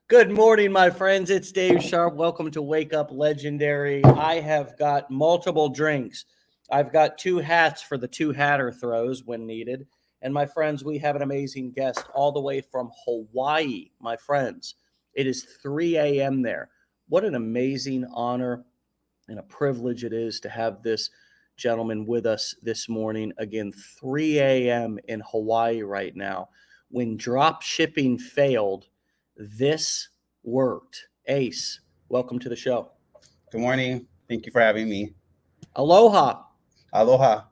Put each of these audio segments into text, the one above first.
Good morning, my friends. It's Dave Sharpe. Welcome to Wake Up Legendary. I have got multiple drinks. I've got two hats for the two hatter throws when needed. And my friends, we have an amazing guest all the way from Hawaii, my friends. It is 3 a.m. there. What an amazing honor and a privilege it is to have this gentleman with us this morning. Again, 3 a.m. in Hawaii right now. When drop shipping failed, this worked. Ace, welcome to the show. Good morning. Thank you for having me. Aloha. Aloha.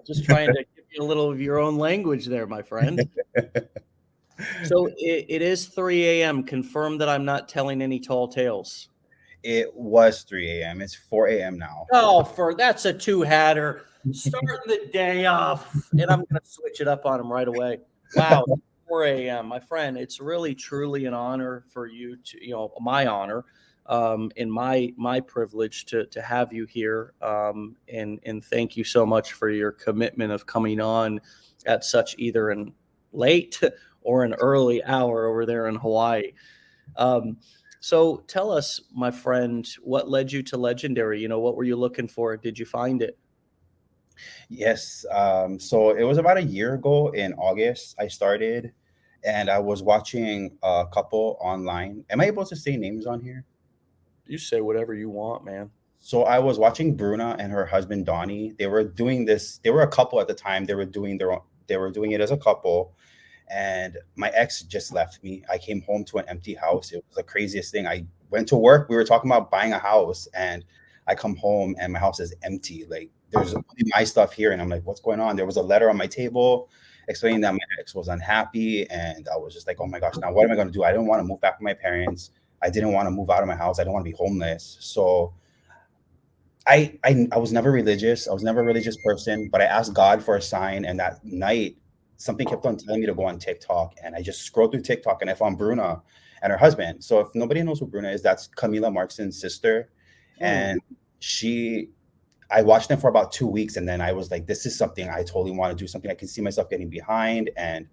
Just trying to give you a little of your own language there, my friend. So it is 3 a.m. Confirm that I'm not telling any tall tales. It was 3 a.m. It's 4 a.m. now. Oh, that's a two-hatter. Starting the day off, and I'm going to switch it up on him right away. Wow, 4 a.m. My friend, it's really truly an honor for you to, my honor, and my privilege to have you here. And thank you so much for your commitment of coming on at such either an late or an early hour over there in Hawaii. So tell us, my friend, what led you to Legendary? What were you looking for? Did you find it? Yes. So it was about a year ago in August. I started and I was watching a couple online. Am I able to say names on here? You say whatever you want, man. So I was watching Bruna and her husband Donnie. They were doing this. They were a couple at the time. They were doing their own, they were doing it as a couple. And my ex just left me. I came home to an empty house. It was the craziest thing. I went to work. We were talking about buying a house, and I come home and my house is empty. Like there's only my stuff here, and I'm like, what's going on? There was a letter on my table explaining that my ex was unhappy, and I was just like, oh my gosh, now what am I going to do? I didn't want to move back with my parents. I didn't want to move out of my house. I don't want to be homeless. So I was never religious. I was never a religious person, but I asked God for a sign. And that night, something kept on telling me to go on TikTok. And I just scrolled through TikTok and I found Bruna and her husband. So if nobody knows who Bruna is, that's Camila Markson's sister. Hmm. And I watched them for about 2 weeks. And then I was like, this is something I totally want to do, something I can see myself getting behind. And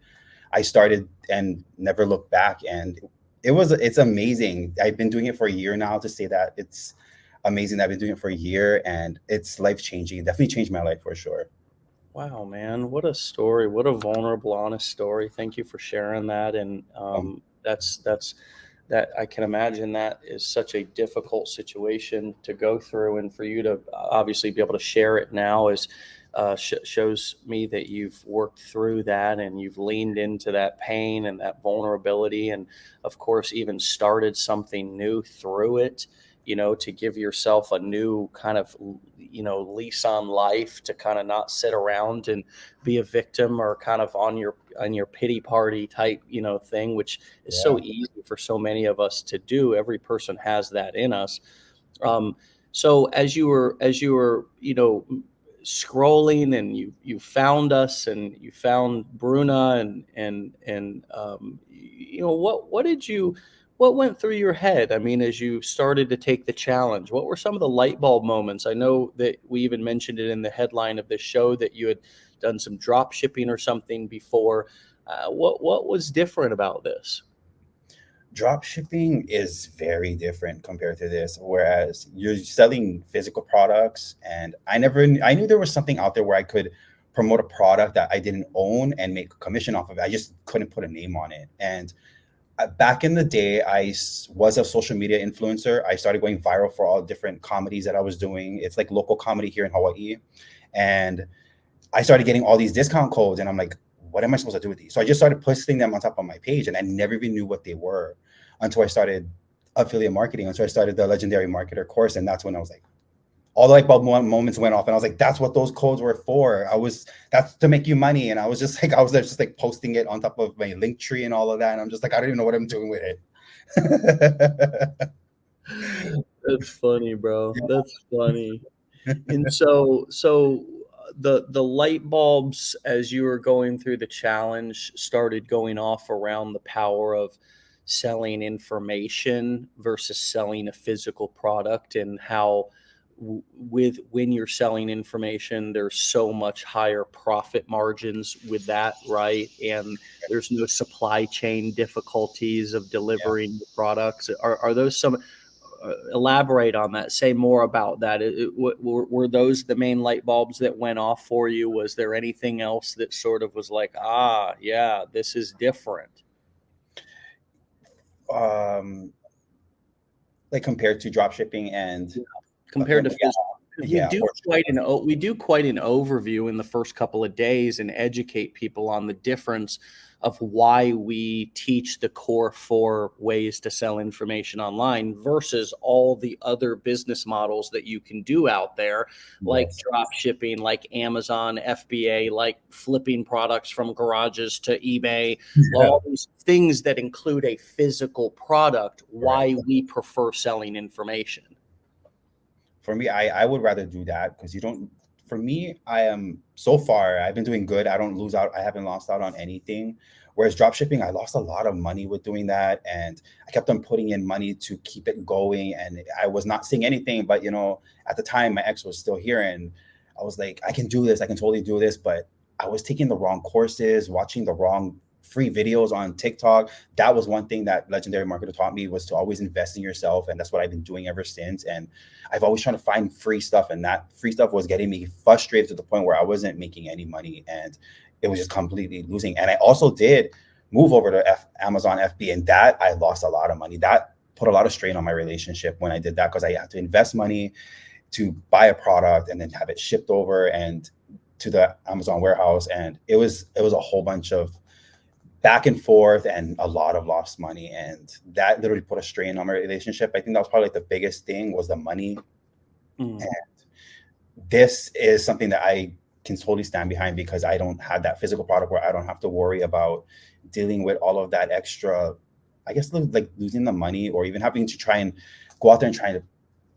I started and never looked back. And it's amazing. I've been doing it for a year now. To say that it's amazing that I've been doing it for a year and it's life changing. It definitely changed my life for sure. Wow, man, what a story! What a vulnerable, honest story. Thank you for sharing that. And Um, that's that I can imagine that is such a difficult situation to go through, and for you to obviously be able to share it now is shows me that you've worked through that and you've leaned into that pain and that vulnerability, and of course even started something new through it. To give yourself a new kind of lease on life, to kind of not sit around and be a victim or kind of on your pity party type thing, which is so yeah. easy for so many of us to do. Every person has that in us. Um, so as you were scrolling, and you found us and you found Bruna, and what went through your head? I mean, as you started to take the challenge, what were some of the light bulb moments? I know that we even mentioned it in the headline of this show that you had done some drop shipping or something before. What was different about this? Drop shipping is very different compared to this, whereas you're selling physical products. And I knew there was something out there where I could promote a product that I didn't own and make a commission off of it. I just couldn't put a name on it. And back in the day, was a social media influencer. I started going viral for all different comedies that I was doing. It's like local comedy here in Hawaii. And I started getting all these discount codes, and I'm like, what am I supposed to do with these? So I just started posting them on top of my page, and I never even knew what they were until I started affiliate marketing. Until I started the Legendary Marketer course, and that's when I was like, all the light bulb moments went off, and I was like, that's what those codes were for. That's to make you money, and I was just like, I was there just like posting it on top of my link tree and all of that, and I'm just like, I don't even know what I'm doing with it. That's funny, bro. That's funny. And so the light bulbs, as you were going through the challenge, started going off around the power of selling information versus selling a physical product, and how with when you're selling information, there's so much higher profit margins with that, right? And there's no supply chain difficulties of Yeah. delivering the products. Are those some elaborate on that? Say more about that. Were those the main light bulbs that went off for you? Was there anything else that sort of was like, ah, yeah, this is different? Um, like compared to drop shipping and Compared to affiliate, physical, because yeah, for sure. we do quite an overview in the first couple of days and educate people on the difference of why we teach the core four ways to sell information online versus all the other business models that you can do out there, like Yes. drop shipping, like Amazon FBA, like flipping products from garages to eBay, Yeah. all these things that include a physical product, Right. why we prefer selling information. For me, I would rather do that because you don't. For me, I am so far. I've been doing good. I don't lose out. I haven't lost out on anything. Whereas drop shipping, I lost a lot of money with doing that, and I kept on putting in money to keep it going, and I was not seeing anything. But at the time, my ex was still here, and I was like, I can do this. I can totally do this. But I was taking the wrong courses, watching the wrong free videos on TikTok. That was one thing that legendary marketer taught me, was to always invest in yourself, and that's what I've been doing ever since. And I've always trying to find free stuff, and that free stuff was getting me frustrated to the point where I wasn't making any money, and it was just completely losing. And I also did move over to Amazon FB, and that I lost a lot of money. That put a lot of strain on my relationship when I did that, because I had to invest money to buy a product and then have it shipped over and to the Amazon warehouse, and it was a whole bunch of back and forth and a lot of lost money, and that literally put a strain on my relationship. I think that was probably like the biggest thing, was the money. Mm. This is something that I can totally stand behind, because I don't have that physical product where I don't have to worry about dealing with all of that extra, I guess, like losing the money, or even having to try and go out there and try to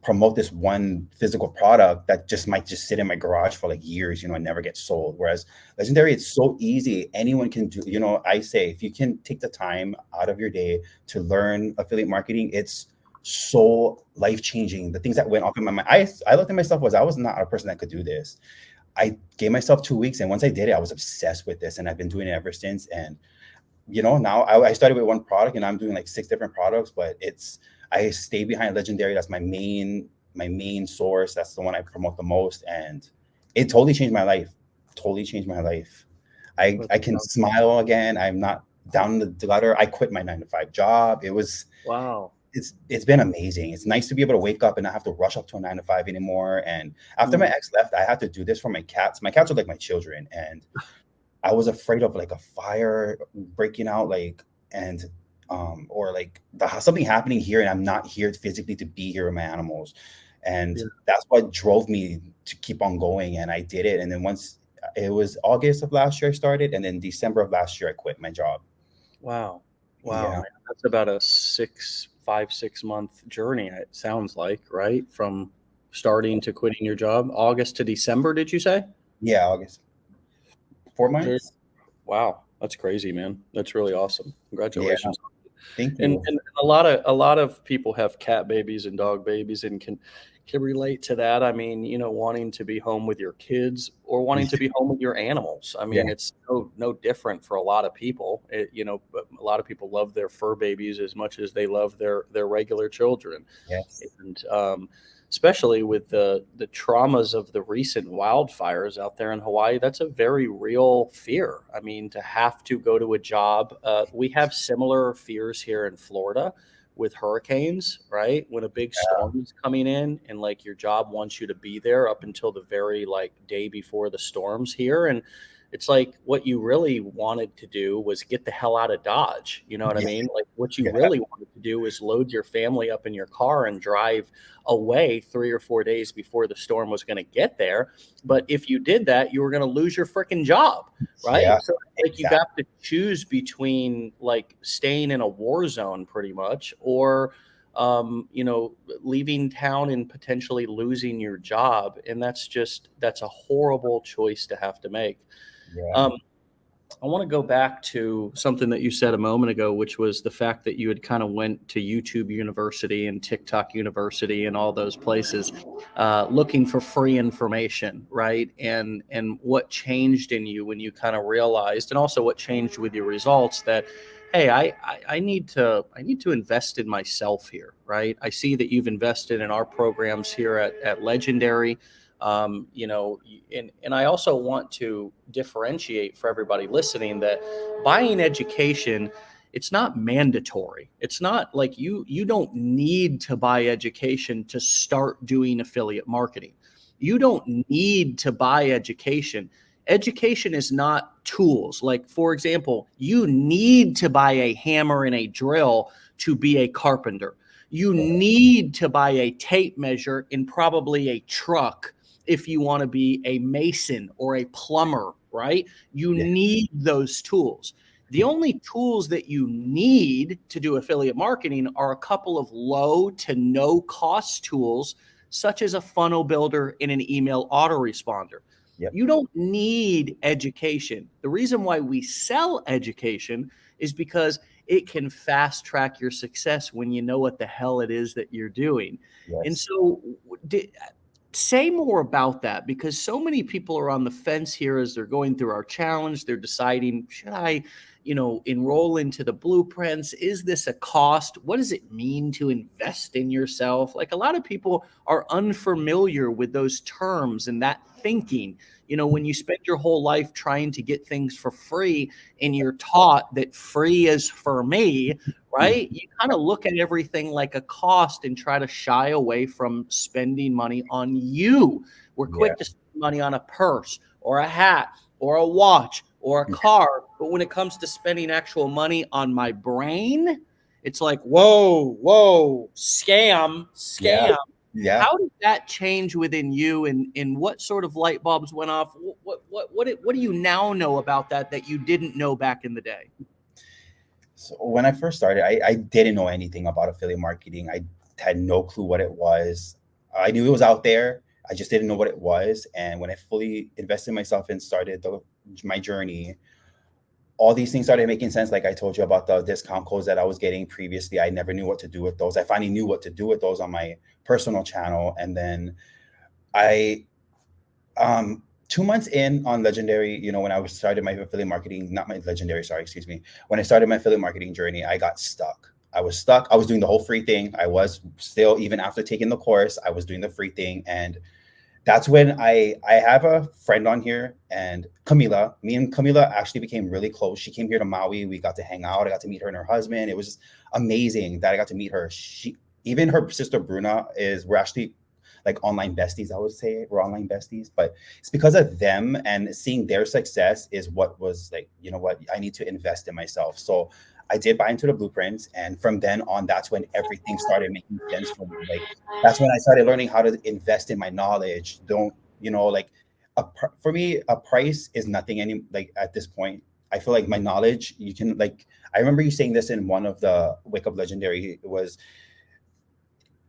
promote this one physical product that just might just sit in my garage for like years, and never get sold. Whereas legendary, it's so easy. Anyone can do, I say, if you can take the time out of your day to learn affiliate marketing, it's so life-changing. The things that went off in my mind, I looked at myself, I was not a person that could do this. I gave myself 2 weeks, and once I did it, I was obsessed with this, and I've been doing it ever since. And now I started with one product, and I'm doing like 6 different products, but I stay behind legendary. That's my main source. That's the one I promote the most, and it totally changed my life. Totally changed my life. I can smile again. I'm not down in the gutter. I quit my 9 to 5 job. Wow. It's been amazing. It's nice to be able to wake up and not have to rush up to a 9 to 5 anymore. And after my Mm. ex left, I had to do this for my cats. My cats are like my children, and I was afraid of like a fire breaking out, like, and or like something happening here, and I'm not here physically to be here with my animals. And Yeah. that's what drove me to keep on going, and I did it. And then once it was August of last year I started, and then December of last year I quit my job. Wow. Wow, Yeah. man. That's about a 6 month journey, it sounds like, right? From starting to quitting your job, August to December, did you say? Yeah, August. four There- months Wow. That's crazy, man. That's really awesome. Yeah, Congratulations. thank And you. and a lot of people have cat babies and dog babies and can relate to that. I mean, wanting to be home with your kids or wanting to be home with your animals. I Yeah. mean, it's no different for a lot of people. But a lot of people love their fur babies as much as they love their regular children. Yes. And especially with the traumas of the recent wildfires out there in Hawaii, that's a very real fear. I mean, to have to go to a job, we have similar fears here in Florida with hurricanes, right? When a big storm is coming in and like your job wants you to be there up until the very like day before the storms here. And it's like what you really wanted to do was get the hell out of Dodge. You know what I Yeah. mean? Like what you Yeah. really wanted to do is load your family up in your car and drive away 3 or 4 days before the storm was going to get there. But if you did that, you were going to lose your freaking job, Yeah. right? So like you Exactly. got to choose between like staying in a war zone pretty much or leaving town and potentially losing your job. And that's a horrible choice to have to make. Yeah. Um, I want to go back to something that you said a moment ago, which was the fact that you had kind of went to YouTube University and TikTok University and all those places, looking for free information, right? And what changed in you when you kind of realized, and also what changed with your results, that hey, I need to invest in myself here, right? I see that you've invested in our programs here at Legendary. You know, and I also want to differentiate for everybody listening that buying education, it's not mandatory. It's not like you don't need to buy education to start doing affiliate marketing. You don't need to buy education. Education is not tools. Like, for example, you need to buy a hammer and a drill to be a carpenter. You need to buy a tape measure and probably a truck if you want to be a mason or a plumber, right? You Yeah. need those tools. The only tools that you need to do affiliate marketing are a couple of low to no cost tools, such as a funnel builder and an email autoresponder. Yep. You don't need education. The reason why we sell education is because it can fast track your success when you know what the hell it is that you're doing. And Yes. so, say more about that, because so many people are on the fence here as they're going through our challenge. They're deciding, should I, enroll into the blueprints? Is this a cost? What does it mean to invest in yourself? Like, a lot of people are unfamiliar with those terms and that thinking. When you spend your whole life trying to get things for free and you're taught that free is for me, right? You kind of look at everything like a cost and try to shy away from spending money on you. We're Yeah. quick to spend money on a purse or a hat or a watch or a car. But when it comes to spending actual money on my brain, it's like, whoa, scam. Yeah. Yeah. How did that change within you, and what sort of light bulbs went off? What do you now know about that you didn't know back in the day? So when I first started, I didn't know anything about affiliate marketing. I had no clue what it was. I knew it was out there. I just didn't know what it was. And when I fully invested in myself and started my journey, all these things started making sense. Like I told you about the discount codes that I was getting previously, I never knew what to do with those. I finally knew what to do with those on my personal channel. And then I, 2 months in on Legendary, when I was started my affiliate marketing, not my Legendary, sorry, excuse me. When I started my affiliate marketing journey, I got stuck. I was stuck. I was doing the whole free thing. I was still, even after taking the course, I was doing the free thing. And that's when I have a friend on here, and Camila. Me and Camila actually became really close. She came here to Maui. We got to hang out. I got to meet her and her husband. It was just amazing that I got to meet her. Even her sister Bruna we're actually like online besties. I would say we're online besties, but it's because of them and seeing their success is what was like, you know what, I need to invest in myself. So I did buy into the blueprints, and from then on, that's when everything started making sense for me. Like that's when I started learning how to invest in my knowledge. Don't, like for me, a price is nothing like at this point. I feel like my knowledge, you can like, I remember you saying this in one of the Wake Up Legendary, it was,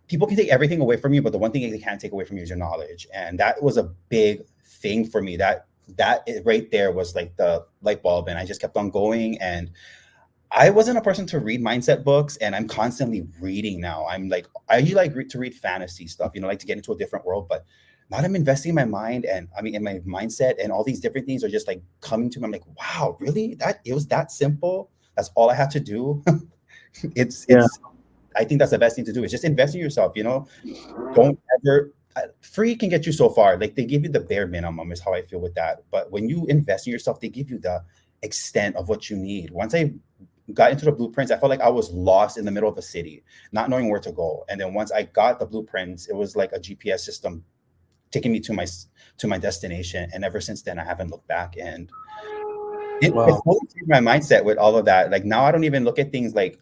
people can take everything away from you, but the one thing they can't take away from you is your knowledge. And that was a big thing for me. That right there was like the light bulb, and I just kept on going. And I wasn't a person to read mindset books, and I'm constantly reading now. I usually like to read fantasy stuff, like to get into a different world, but now I'm investing in my mind, and in my mindset, and all these different things are just like coming to me. I'm like, wow, really? It was that simple? That's all I had to do? it's I think that's the best thing to do, is just invest in yourself. Don't ever, free can get you so far. Like they give you the bare minimum is how I feel with that. But when you invest in yourself, they give you the extent of what you need. Once I got into the blueprints, I felt like I was lost in the middle of a city, not knowing where to go. And then once I got the blueprints, it was like a GPS system taking me to my destination. And ever since then, I haven't looked back. And it fully changed my mindset with all of that. Like now I don't even look at things like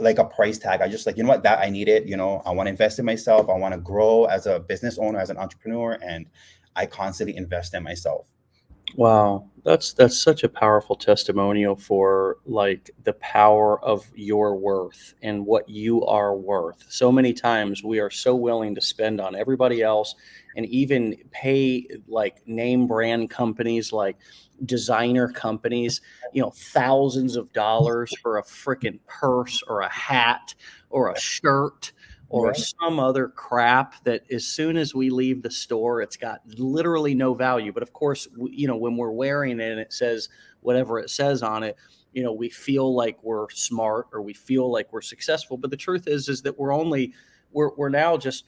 a price tag. I just like, you know what, that I need it. I want to invest in myself. I want to grow as a business owner, as an entrepreneur, and I constantly invest in myself. Wow, that's such a powerful testimonial for like the power of your worth and what you are worth. So many times we are so willing to spend on everybody else and even pay like name brand companies like designer companies, thousands of dollars for a freaking purse or a hat or a shirt or Yeah, some other crap that as soon as we leave the store, it's got literally no value. But of course, when we're wearing it and it says whatever it says on it, we feel like we're smart or we feel like we're successful. But the truth is that we're now just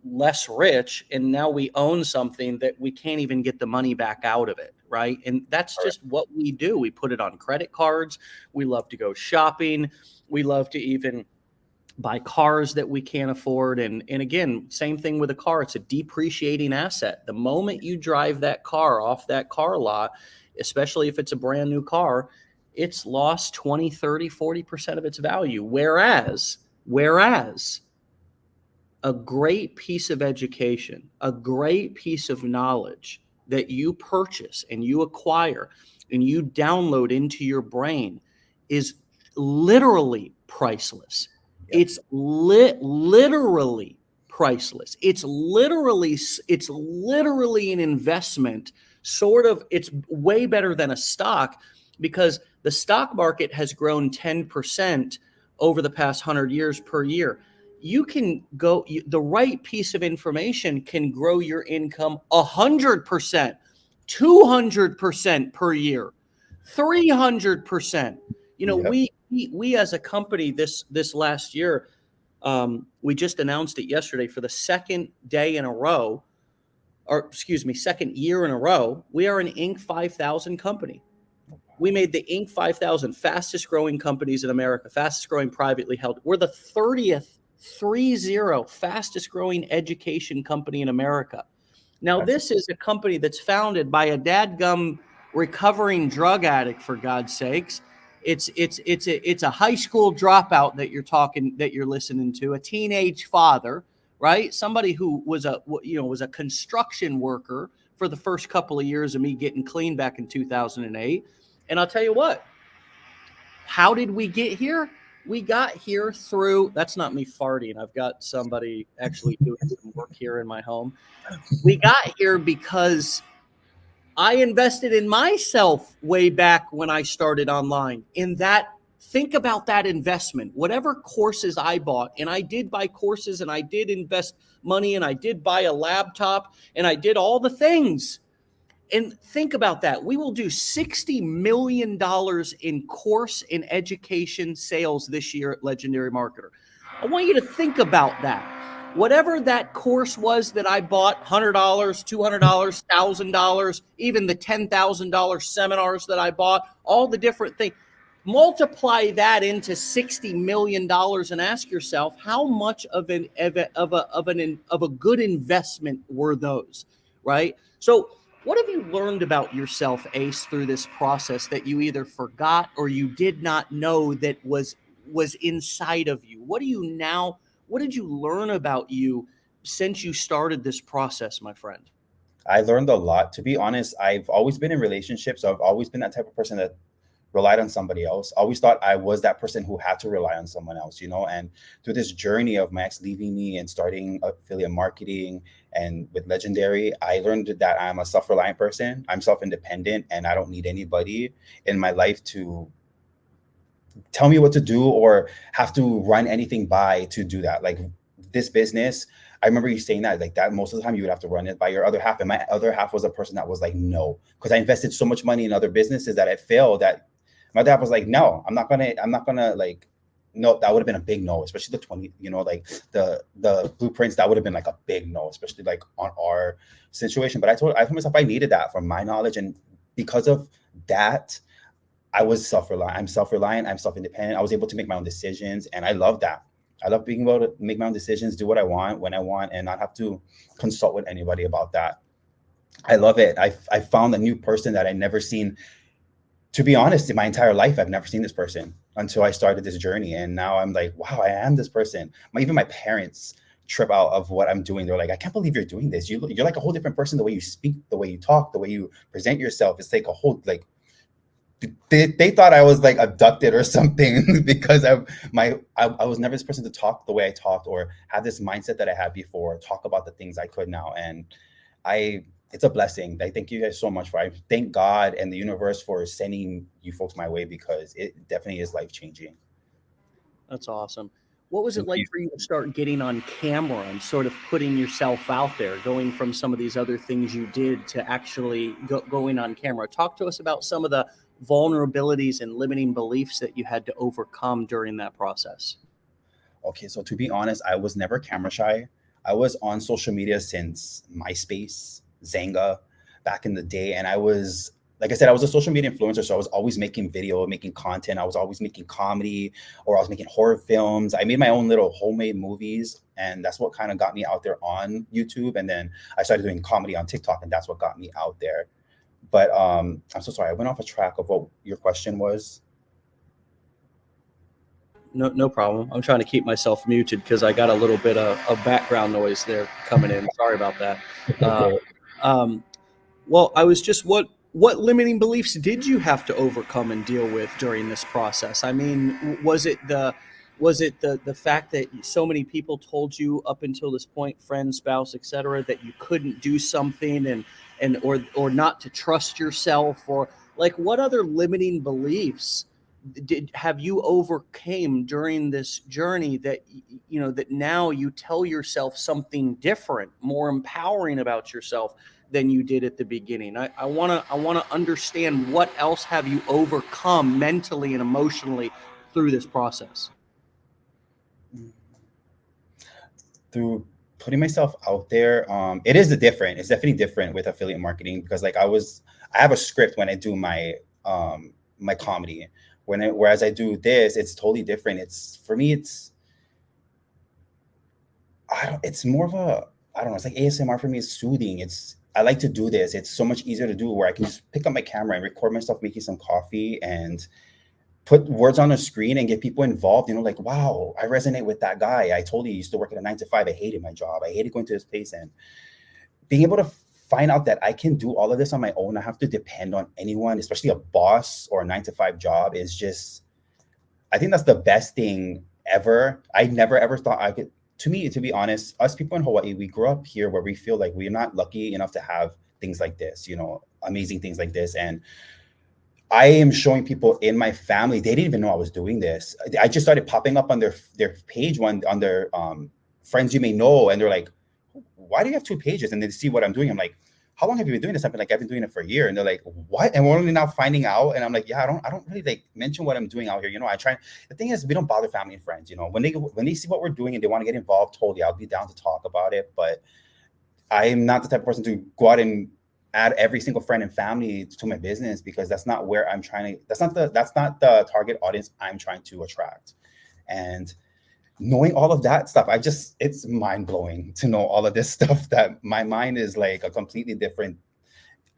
less rich, and now we own something that we can't even get the money back out of it, right? And that's correct. just what we do. We put it on credit cards. We love to go shopping. We love to even buy cars that we can't afford. And again, same thing with a car. It's a depreciating asset. The moment you drive that car off that car lot, especially if it's a brand new car, it's lost 20, 30, 40% of its value. Whereas a great piece of education, a great piece of knowledge that you purchase and you acquire and you download into your brain is literally priceless. Yep. Literally priceless. It's literally an investment. Sort of, it's way better than a stock because the stock market has grown 10% over the past 100 years per year. You can go, the right piece of information can grow your income 100%, 200% per year, 300%. Yep. We as a company this last year, we just announced it yesterday for the second day in a row, or excuse me, second year in a row. We are an Inc. 5000 company. We made the Inc. 5000 fastest growing companies in America, fastest growing privately held. We're the 30th fastest growing education company in America. Now, That's this is a company that's founded by a dadgum recovering drug addict, for God's sakes. It's a high school dropout that you're listening to, a teenage father, right? Somebody who was a construction worker for the first couple of years of me getting clean back in 2008. And I'll tell you what, how did we get here? We got here through, that's not me farting. I've got somebody actually doing some work here in my home. We got here because I invested in myself way back when I started online. In that, think about that investment. Whatever courses I bought, and I did buy courses and I did invest money and I did buy a laptop and I did all the things. And think about that. We will do $60 million in course and education sales this year at Legendary Marketer. I want you to think about that. Whatever that course was that I bought, $100, $200, $1,000, even the $10,000 seminars that I bought, all the different things, multiply that into $60 million and ask yourself, how much of a good investment were those, right? So what have you learned about yourself, Ace, through this process that you either forgot or you did not know that was inside of you? What did you learn about you since you started this process, my friend? I learned a lot. To be honest, I've always been in relationships. So I've always been that type of person that relied on somebody else. I always thought I was that person who had to rely on someone else, And through this journey of my ex leaving me and starting affiliate marketing and with Legendary, I learned that I'm a self-reliant person. I'm self-independent and I don't need anybody in my life to tell me what to do or have to run anything by to do that. Like this business, I remember you saying that like that most of the time you would have to run it by your other half. And my other half was a person that was like, no, because I invested so much money in other businesses that I failed that my dad was like, no, I'm not gonna like, no, that would have been a big no, especially the 20, like the blueprints, that would have been like a big no, especially like on our situation. But I told myself I needed that from my knowledge. And because of that, I was self-reliant. I'm self-reliant. I'm self-independent. I was able to make my own decisions. And I love that. I love being able to make my own decisions, do what I want, when I want, and not have to consult with anybody about that. I love it. I found a new person that I never seen. To be honest, in my entire life, I've never seen this person until I started this journey. And now I'm like, wow, I am this person. Even my parents trip out of what I'm doing. They're like, I can't believe you're doing this. You're like a whole different person. The way you speak, the way you talk, the way you present yourself. It's like a whole like they thought I was like abducted or something because I was never this person to talk the way I talked or have this mindset that I had before, talk about the things I could now. And it's a blessing. I thank you guys so much I thank God and the universe for sending you folks my way, because it definitely is life changing. That's awesome. What was it Thank like you. for you to start getting on camera and sort of putting yourself out there, going from some of these other things you did to actually going on camera? Talk to us about some of the vulnerabilities and limiting beliefs that you had to overcome during that process. Okay, so to be honest, I was never camera shy. I was on social media since MySpace, Zanga, back in the day, and I was, like I said, I was a social media influencer, so I was always making video, making content. I was always making comedy, or I was making horror films. I made my own little homemade movies, and that's what kind of got me out there on YouTube. And then I started doing comedy on TikTok, and that's what got me out there. But I'm so sorry, I went off a track of what your question was. No problem. I'm trying to keep myself muted because I got a little bit of background noise there coming in. Sorry about that. Uh, Okay. um, well, I was just what limiting beliefs did you have to overcome and deal with during this process? I mean, was it the fact that so many people told you up until this point, friends, spouse, etc., that you couldn't do something or not to trust yourself, or like what other limiting beliefs have you overcame during this journey that that now you tell yourself something different, more empowering about yourself than you did at the beginning? I want to understand what else have you overcome mentally and emotionally through this process. Through putting myself out there, it is it's definitely different with affiliate marketing, because like I have a script when I do my comedy. Whereas I do this, it's totally different. It's for me, it's more of a, I don't know, it's like ASMR for me. Is soothing. I like to do this. It's so much easier to do, where I can just pick up my camera and record myself making some coffee and put words on a screen and get people involved. Like, wow, I resonate with that guy. I totally used to work at a 9 to 5. I hated my job. I hated going to this place, and being able to find out that I can do all of this on my own. I have to depend on anyone, especially a boss or a 9 to 5 job, is just, I think that's the best thing ever. I never ever thought I could. To be honest, us people in Hawaii, we grew up here where we feel like we're not lucky enough to have things like this, amazing things like this. And I am showing people in my family, they didn't even know I was doing this. I just started popping up on their page, on their friends you may know, and they're like, "Why do you have 2 pages?" And they see what I'm doing. I'm like, "How long have you been doing this?" I've been doing it for a year. And they're like, "What?" And we're only now finding out. And I'm like, "Yeah, I don't really like mention what I'm doing out here. I try. The thing is, we don't bother family and friends. When they see what we're doing and they want to get involved, totally, I'll be down to talk about it. But I am not the type of person to go out and add every single friend and family to my business, because that's not where I'm trying to. That's not the target audience I'm trying to attract. And knowing all of that stuff, it's mind blowing to know all of this stuff, that my mind is like a completely different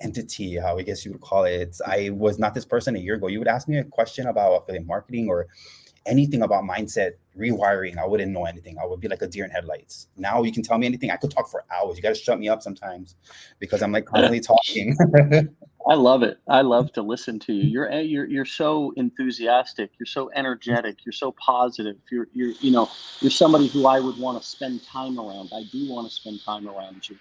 entity, how I guess you would call it. I was not this person a year ago. You would ask me a question about affiliate marketing or anything about mindset rewiring, I wouldn't know anything. I would be like a deer in headlights. Now you can tell me anything. I could talk for hours. You got to shut me up sometimes, because I'm like constantly talking. I love it. I love to listen to you. You're so enthusiastic. You're so energetic. You're so positive. You're somebody who I would want to spend time around. I do want to spend time around you.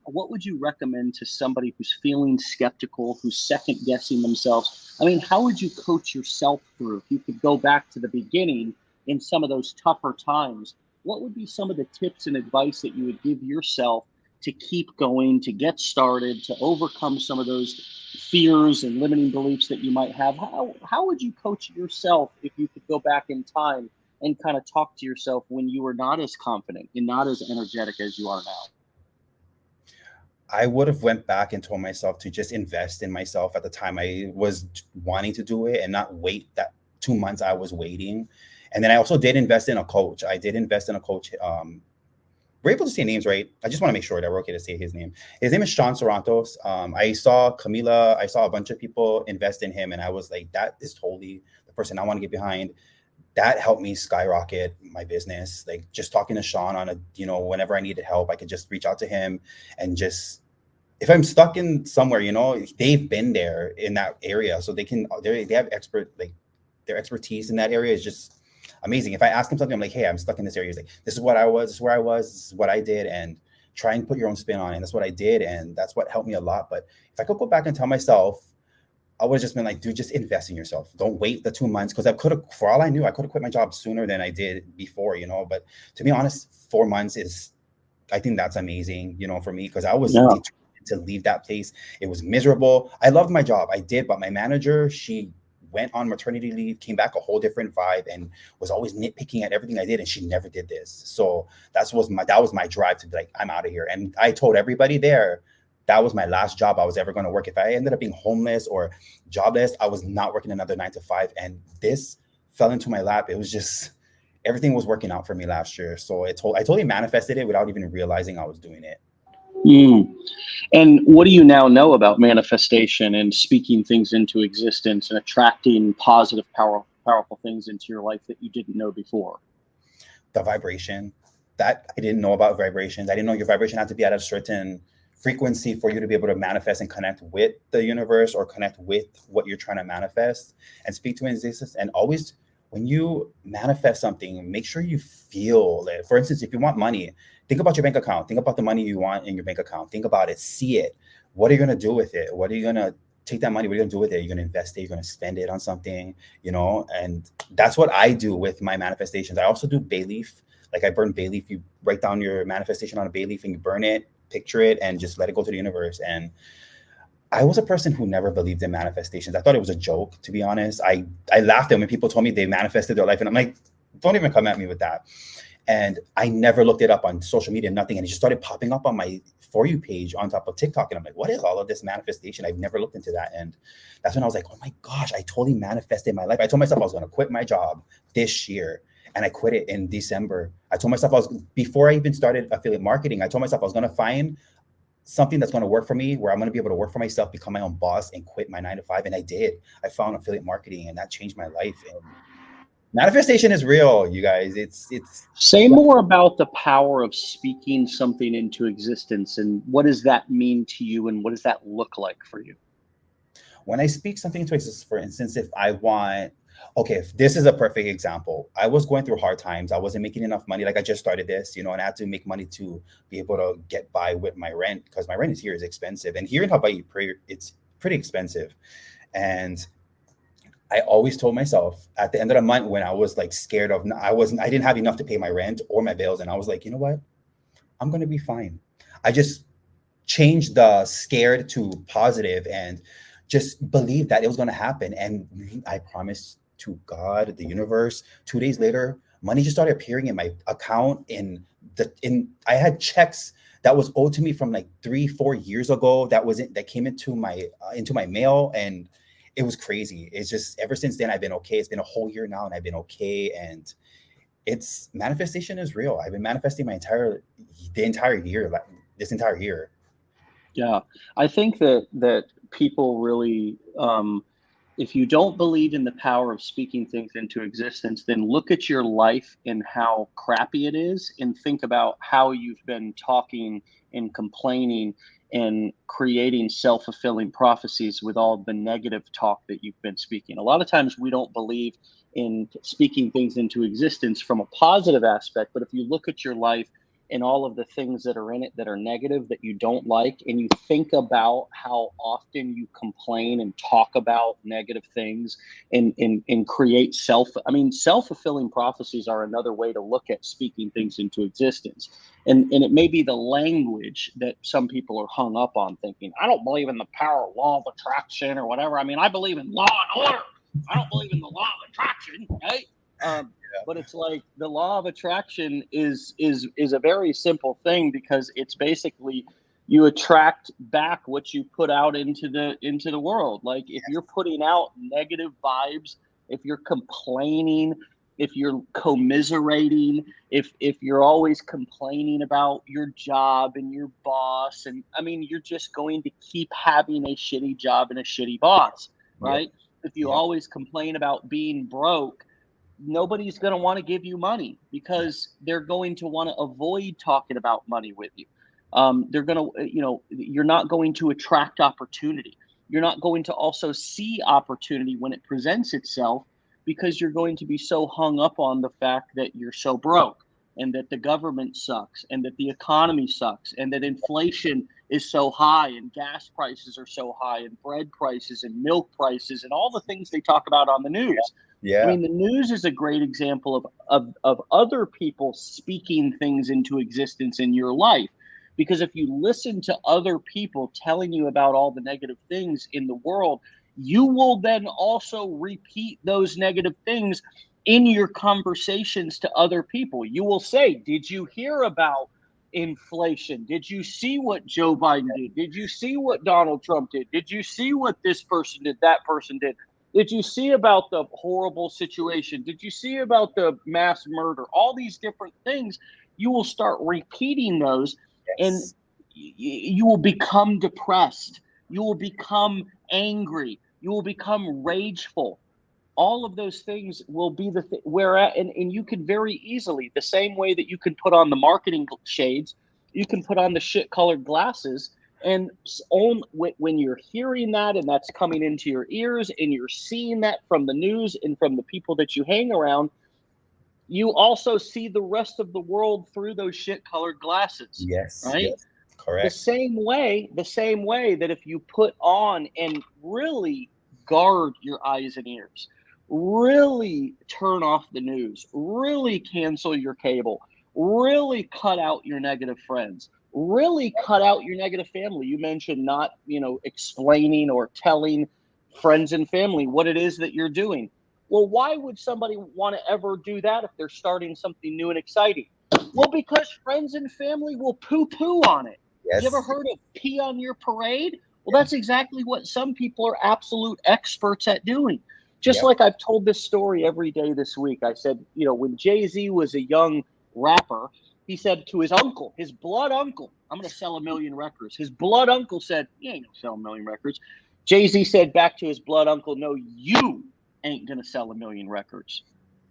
What would you recommend to somebody who's feeling skeptical, who's second guessing themselves? I mean, how would you coach yourself through? If you could go back to the beginning in some of those tougher times, what would be some of the tips and advice that you would give yourself to keep going, to get started, to overcome some of those fears and limiting beliefs that you might have? How would you coach yourself if you could go back in time and kind of talk to yourself when you were not as confident and not as energetic as you are now? I would have went back and told myself to just invest in myself at the time I was wanting to do it, and not wait that 2 months I was waiting. And then I also did invest in a coach. I did invest in a coach. We're able to say names, right? I just want to make sure that we're okay to say his name. His name is Sean Sorantos. I saw a bunch of people invest in him, and I was like, that is totally the person I want to get behind. that helped me skyrocket my business. Like just talking to Sean on a, whenever I needed help, I could just reach out to him and just, if I'm stuck in somewhere, they've been there in that area. So they have their expertise in that area is just amazing. If I ask him something, I'm like, hey, I'm stuck in this area. He's like, this is what I was, this is where I was, this is what I did. And try and put your own spin on it. And that's what I did. And that's what helped me a lot. But if I could go back and tell myself, I would have just been like, dude, just invest in yourself. Don't wait the 2 months. Because I could have, for all I knew, I could have quit my job sooner than I did before, But to be honest, 4 months is, I think that's amazing, for me, because I was determined to leave that place. It was miserable. I loved my job. I did. But my manager, she went on maternity leave, came back a whole different vibe, and was always nitpicking at everything I did. And she never did this. So that was my drive to be like, I'm out of here. And I told everybody there, that was my last job I was ever going to work. If I ended up being homeless or jobless, I was not working another 9 to 5. And this fell into my lap. It was just, everything was working out for me last year. So I totally manifested it without even realizing I was doing it. And what do you now know about manifestation and speaking things into existence and attracting positive, powerful things into your life that you didn't know before? The vibration. That I didn't know about vibrations. I didn't know your vibration had to be at a certain frequency for you to be able to manifest and connect with the universe or connect with what you're trying to manifest and speak to in existence. And always, when you manifest something, make sure you feel it. For instance, if you want money, think about your bank account. Think about the money you want in your bank account. Think about it. See it. What are you going to do with it? What are you going to take that money? What are you going to do with it? You're going to invest it. You're going to spend it on something, and that's what I do with my manifestations. I also do bay leaf. Like I burn bay leaf. You write down your manifestation on a bay leaf and you burn it, picture it, and just let it go to the universe. And I was a person who never believed in manifestations. I thought it was a joke, to be honest. I laughed at when people told me they manifested their life. And I'm like, don't even come at me with that. And I never looked it up on social media, nothing. And it just started popping up on my For You page on top of TikTok. And I'm like, what is all of this manifestation? I've never looked into that. And that's when I was like, oh my gosh, I totally manifested my life. I told myself I was going to quit my job this year. And I quit it in December. I told myself before I even started affiliate marketing, I told myself I was going to find something that's going to work for me, where I'm going to be able to work for myself, become my own boss, and quit my 9 to 5. And I did. I found affiliate marketing, and that changed my life. And manifestation is real, you guys. It's Say more about the power of speaking something into existence, and what does that mean to you, and what does that look like for you? When I speak something into existence, for instance, if I want, if this is a perfect example. I was going through hard times. I wasn't making enough money. Like I just started this, and I had to make money to be able to get by with my rent, because my rent here is expensive. And here in Hawaii, it's pretty expensive. And I always told myself at the end of the month, when I was like scared of, I didn't have enough to pay my rent or my bills. And I was like, you know what? I'm going to be fine. I just changed the scared to positive and just believe that it was going to happen. And I promised to God, the universe, 2 days later, money just started appearing in my account. I had checks that was owed to me from like 3-4 years ago. That came into my mail, and it was crazy. It's just, ever since then, I've been okay. It's been a whole year now, and I've been okay. And it's, manifestation is real. I've been manifesting the entire year, like this entire year. Yeah, I think that people really, if you don't believe in the power of speaking things into existence, then look at your life and how crappy it is, and think about how you've been talking and complaining and creating self-fulfilling prophecies with all the negative talk that you've been speaking. A lot of times we don't believe in speaking things into existence from a positive aspect, but if you look at your life and all of the things that are in it that are negative, that you don't like, and you think about how often you complain and talk about negative things and create self-fulfilling prophecies are another way to look at speaking things into existence. And it may be the language that some people are hung up on, thinking, I don't believe in the power of law of attraction or whatever. I mean, I believe in law and order. I don't believe in the law of attraction, right? But it's like the law of attraction is a very simple thing, because it's basically you attract back what you put out into the world. Like if you're putting out negative vibes, if you're complaining, if you're commiserating, if you're always complaining about your job and your boss, and I mean, you're just going to keep having a shitty job and a shitty boss, right? If you always complain about being broke, nobody's going to want to give you money because they're going to want to avoid talking about money with you. They're going to, you're not going to attract opportunity. You're not going to also see opportunity when it presents itself because you're going to be so hung up on the fact that you're so broke and that the government sucks and that the economy sucks and that inflation is so high and gas prices are so high and bread prices and milk prices and all the things they talk about on the news. Yeah. I mean, the news is a great example of other people speaking things into existence in your life. Because if you listen to other people telling you about all the negative things in the world, you will then also repeat those negative things in your conversations to other people. You will say, did you hear about inflation? Did you see what Joe Biden did? Did you see what Donald Trump did? Did you see what this person did, that person did? Did you see about the horrible situation? Did you see about the mass murder? All these different things, you will start repeating those. And you will become depressed. You will become angry. You will become rageful. All of those things will be and you can very easily, the same way that you can put on the marketing shades, you can put on the shit colored glasses. And when you're hearing that and that's coming into your ears and you're seeing that from the news and from the people that you hang around, you also see the rest of the world through those shit colored glasses. Yes. Right. Yes. Correct. The same way that if you put on and really guard your eyes and ears, really turn off the news, really cancel your cable, really cut out your negative friends, really cut out your negative family. You mentioned not, explaining or telling friends and family what it is that you're doing. Well, why would somebody want to ever do that if they're starting something new and exciting? Well, because friends and family will poo-poo on it. Yes. You ever heard of pee on your parade? Well, that's exactly what some people are absolute experts at doing. Just like I've told this story every day this week. I said, when Jay-Z was a young rapper, he said to his uncle, his blood uncle, I'm going to sell 1 million records. His blood uncle said, you ain't going to sell 1 million records. Jay-Z said back to his blood uncle, no, you ain't going to sell 1 million records.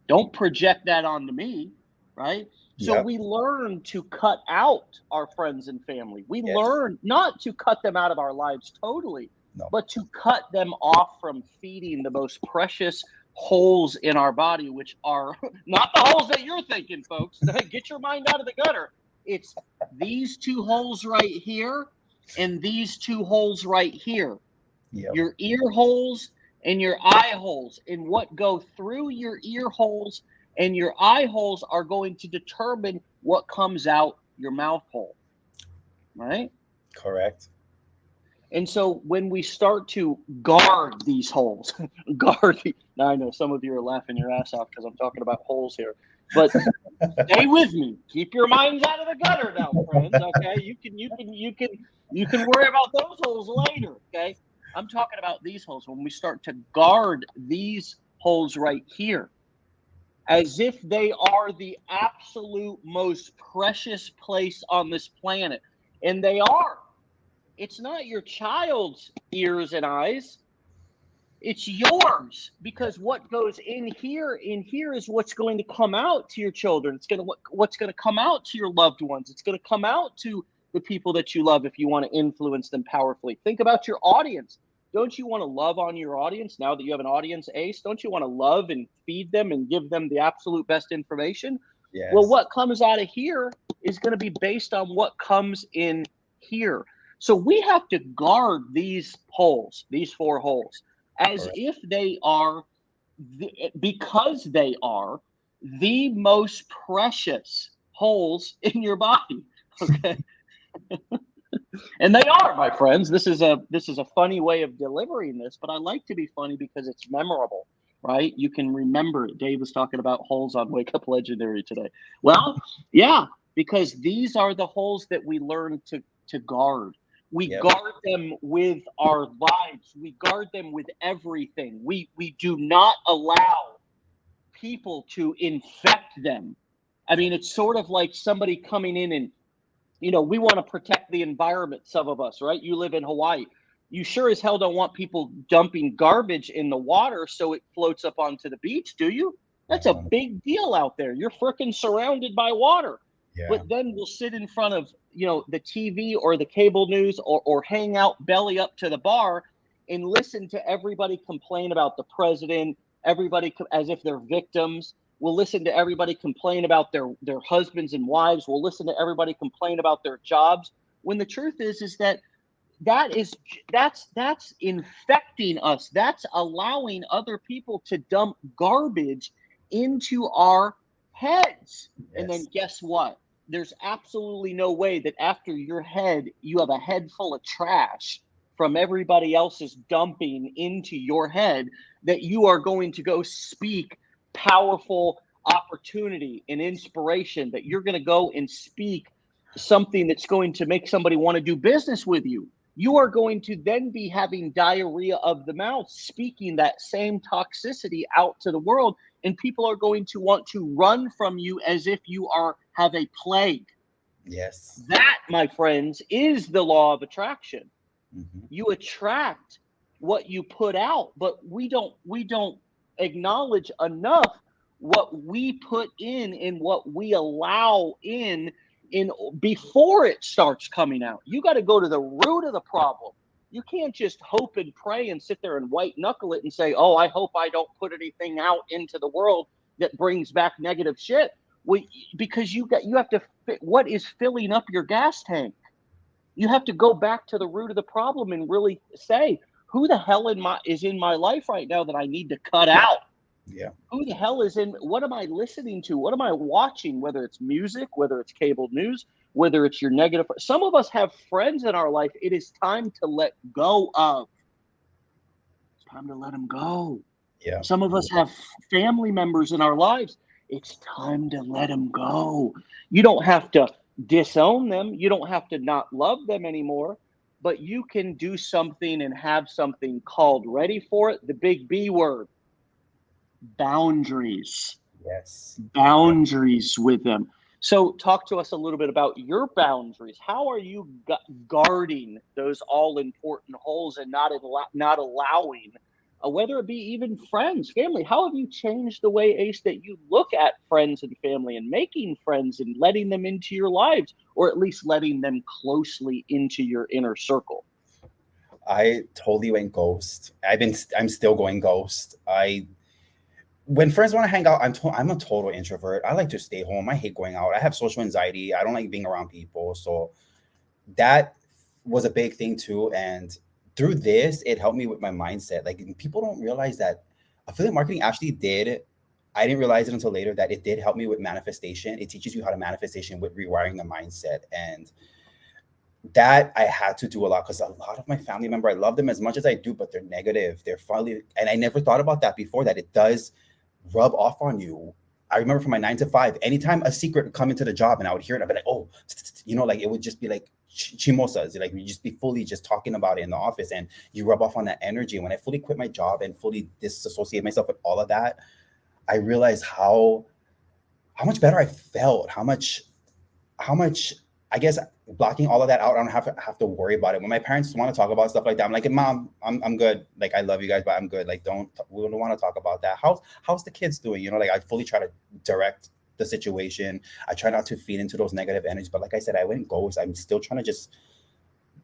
Don't project that onto me, right? So we learn to cut out our friends and family. We learn not to cut them out of our lives totally, but to cut them off from feeding the most precious holes in our body, which are not the holes that you're thinking, folks. Get your mind out of the gutter. It's these two holes right here and these two holes right here. Your ear holes and your eye holes, and what go through your ear holes and your eye holes are going to determine what comes out your mouth hole, right? Correct. And so when we start to guard these holes, now I know some of you are laughing your ass off because I'm talking about holes here, but stay with me. Keep your minds out of the gutter now, friends. Okay, you can worry about those holes later. Okay. I'm talking about these holes. When we start to guard these holes right here, as if they are the absolute most precious place on this planet. And they are. It's not your child's ears and eyes. It's yours, because what goes in here is what's going to come out to your children. It's what's going to come out to your loved ones. It's going to come out to the people that you love if you want to influence them powerfully. Think about your audience. Don't you want to love on your audience now that you have an audience ace? Don't you want to love and feed them and give them the absolute best information? Yes. Well, what comes out of here is going to be based on what comes in here. So we have to guard these holes, these 4 holes, as if they are, because they are the most precious holes in your body. Okay. And they are, my friends. This is a funny way of delivering this, but I like to be funny because it's memorable, right? You can remember it. Dave was talking about holes on Wake Up Legendary today. Well, yeah, because these are the holes that we learn to guard. We guard them with our lives. We guard them with everything. We do not allow people to infect them. I mean, it's sort of like somebody coming in and, we want to protect the environment, some of us, right? You live in Hawaii. You sure as hell don't want people dumping garbage in the water so it floats up onto the beach, do you? That's a big deal out there. You're freaking surrounded by water. Yeah. But then we'll sit in front of, the TV or the cable news or hang out belly up to the bar and listen to everybody complain about the president, everybody as if they're victims. We'll listen to everybody complain about their husbands and wives. We'll listen to everybody complain about their jobs. When the truth is that that's infecting us. That's allowing other people to dump garbage into our heads. Yes. And then guess what? There's absolutely no way that after your head, you have a head full of trash from everybody else's dumping into your head, that you are going to go speak powerful opportunity and inspiration, that you're going to go and speak something that's going to make somebody want to do business with you. You are going to then be having diarrhea of the mouth, speaking that same toxicity out to the world, and people are going to want to run from you as if you have a plague. Yes. That, my friends, is the law of attraction. Mm-hmm. You attract what you put out, but we don't acknowledge enough what we put in and what we allow in before it starts coming out. You got to go to the root of the problem. You can't just hope and pray and sit there and white knuckle it and say, oh, I hope I don't put anything out into the world that brings back negative shit. Because you have to what is filling up your gas tank. You have to go back to the root of the problem and really say, who the hell is in my life right now that I need to cut out? Yeah. Who the hell what am I listening to? What am I watching? Whether it's music, whether it's cable news, whether it's your negative. Some of us have friends in our life. It is time to let go of. It's time to let them go. Yeah. Some of us have family members in our lives. It's time to let them go. You don't have to disown them. You don't have to not love them anymore, but you can do something and have something called, ready for it, the big B word, boundaries. Yes. Boundaries with them. So talk to us a little bit about your boundaries. How are you guarding those all important holes and not allowing, whether it be even friends, family? How have you changed the way, Ace, that you look at friends and family and making friends and letting them into your lives, or at least letting them closely into your inner circle? I totally went ghost. I'm still going ghost. When friends want to hang out, I'm a total introvert. I like to stay home. I hate going out. I have social anxiety. I don't like being around people. So that was a big thing too. And through this, it helped me with my mindset. Like, people don't realize that affiliate marketing actually did. I didn't realize it until later that it did help me with manifestation. It teaches you how to manifestation with rewiring the mindset. And that I had to do a lot, because a lot of my family member, I love them as much as I do, but they're negative. They're finally, and I never thought about that before, that it does rub off on you. I remember from my 9 to 5, anytime a secret would come into the job and I would hear it, I'd be like, oh, like it would just be like chimosas, like we just be fully just talking about it in the office, and you rub off on that energy. When I fully quit my job and fully disassociate myself with all of that, I realized how much better I felt, how much, I guess, blocking all of that out, I don't have to worry about it. When my parents want to talk about stuff like that, I'm like, Mom, I'm good. Like, I love you guys, but I'm good. Like, we don't want to talk about that. How's the kids doing? Like, I fully try to direct the situation. I try not to feed into those negative energies. But like I said, I went ghost. I'm still trying to just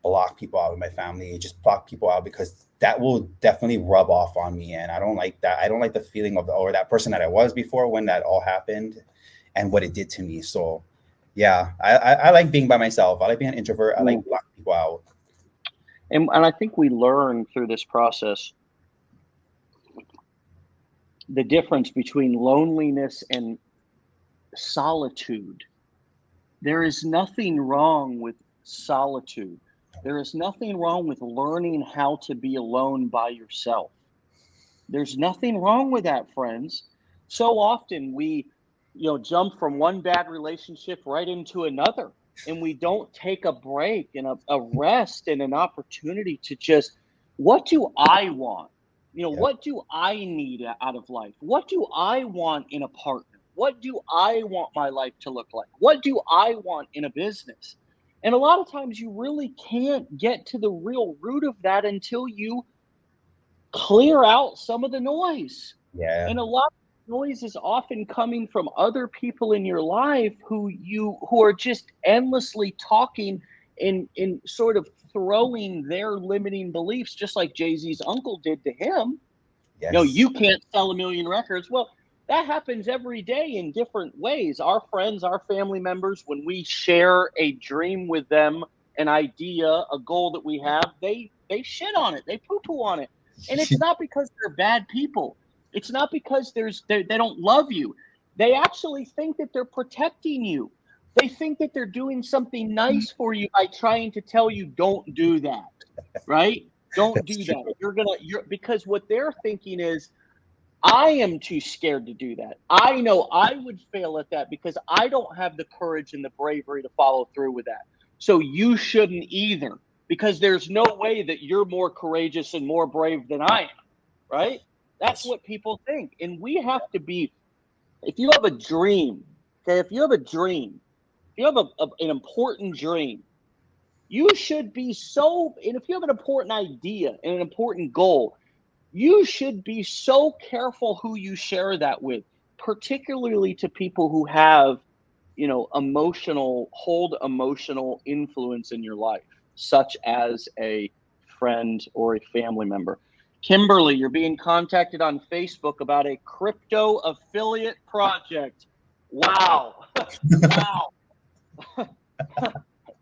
block people out of my family, just block people out, because that will definitely rub off on me. And I don't like that. I don't like the feeling of or that person that I was before when that all happened and what it did to me. So yeah, I like being by myself. I like being an introvert. I like blocking people out. And I think we learn through this process the difference between loneliness and solitude. There is nothing wrong with solitude. There is nothing wrong with learning how to be alone by yourself. There's nothing wrong with that, friends. So often we jump from one bad relationship right into another, and we don't take a break and a rest and an opportunity to just, what do I want? What do I need out of life? What do I want in a partner? What do I want my life to look like? What do I want in a business? And a lot of times you really can't get to the real root of that until you clear out some of the noise. Yeah. And noise is often coming from other people in your life who are just endlessly talking and sort of throwing their limiting beliefs, just like Jay-Z's uncle did to him. No, Yes. you can't sell 1,000,000 records. Well, that happens every day in different ways. Our friends, our family members, when we share a dream with them, an idea, a goal that we have, they shit on it. They poo-poo on it. And it's not because they're bad people. It's not because they don't love you. They actually think that they're protecting you. They think that they're doing something nice for you by trying to tell you, don't do that. Right? Don't That's do true. that. You're because what they're thinking is, I am too scared to do that. I know I would fail at that because I don't have the courage and the bravery to follow through with that. So you shouldn't either, because there's no way that you're more courageous and more brave than I am, right? That's That's what people think. And we have to be, if you have a dream, okay, if you have a dream, if you have an important dream, you should be so, and if you have an important idea and an important goal, you should be so careful who you share that with, particularly to people who have, hold emotional influence in your life, such as a friend or a family member. Kimberly, you're being contacted on Facebook about a crypto affiliate project. Wow. Wow.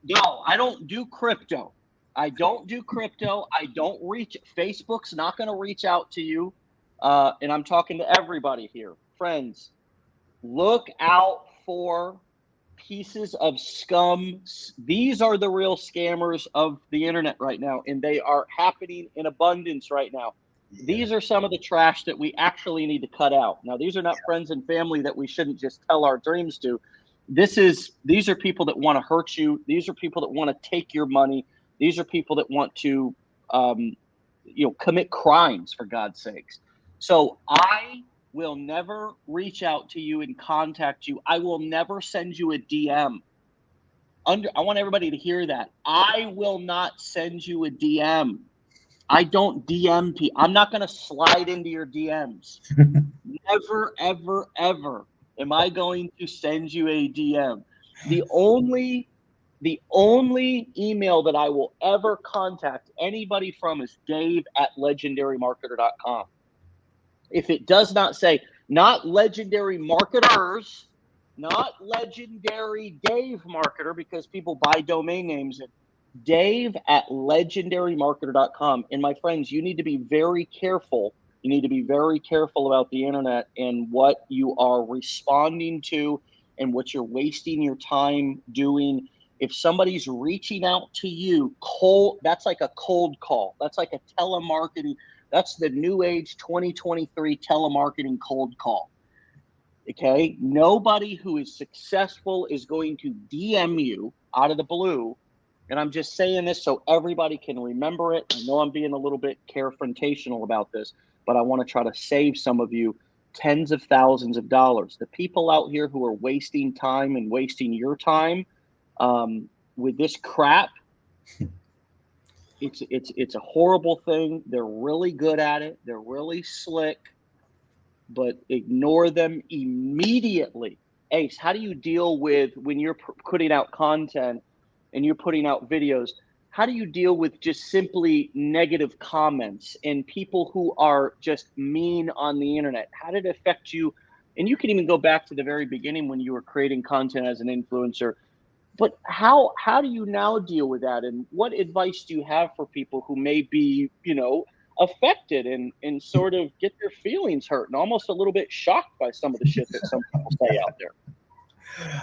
No, I don't do crypto. I don't do crypto. I don't reach. Facebook's not going to reach out to you. And I'm talking to everybody here. Friends, look out for pieces of scum. These are the real scammers of the internet right now, and they are happening in abundance right now. These are some of the trash that we actually need to cut out. Now, these are not friends and family that we shouldn't just tell our dreams to. These are people that want to hurt you. These are people that want to take your money. These are people that want to, commit crimes, for God's sakes. So I will never reach out to you and contact you. I will never send you a DM. I want everybody to hear that. I will not send you a DM. I don't DM people. I'm not going to slide into your DMs. Never, ever, ever am I going to send you a DM. The only email that I will ever contact anybody from is dave@legendarymarketer.com. If it does not say, not legendary marketers, not legendary Dave marketer, because people buy domain names, and dave@legendarymarketer.com. And my friends, you need to be very careful. You need to be very careful about the internet and what you are responding to and what you're wasting your time doing. If somebody's reaching out to you cold, that's like a cold call. That's like a telemarketing. That's the new age 2023 telemarketing cold call. Okay. Nobody who is successful is going to DM you out of the blue. And I'm just saying this so everybody can remember it. I know I'm being a little bit confrontational about this, but I want to try to save some of you tens of thousands of dollars. The people out here who are wasting time and wasting your time with this crap, it's a horrible thing. They're really good at it. They're really slick, but ignore them immediately. Ace, how do you deal with when you're putting out content and you're putting out videos? How do you deal with just simply negative comments and people who are just mean on the internet? How did it affect you? And you can even go back to the very beginning when you were creating content as an influencer. But how do you now deal with that? And what advice do you have for people who may be, affected and sort of get their feelings hurt and almost a little bit shocked by some of the shit that some people say out there?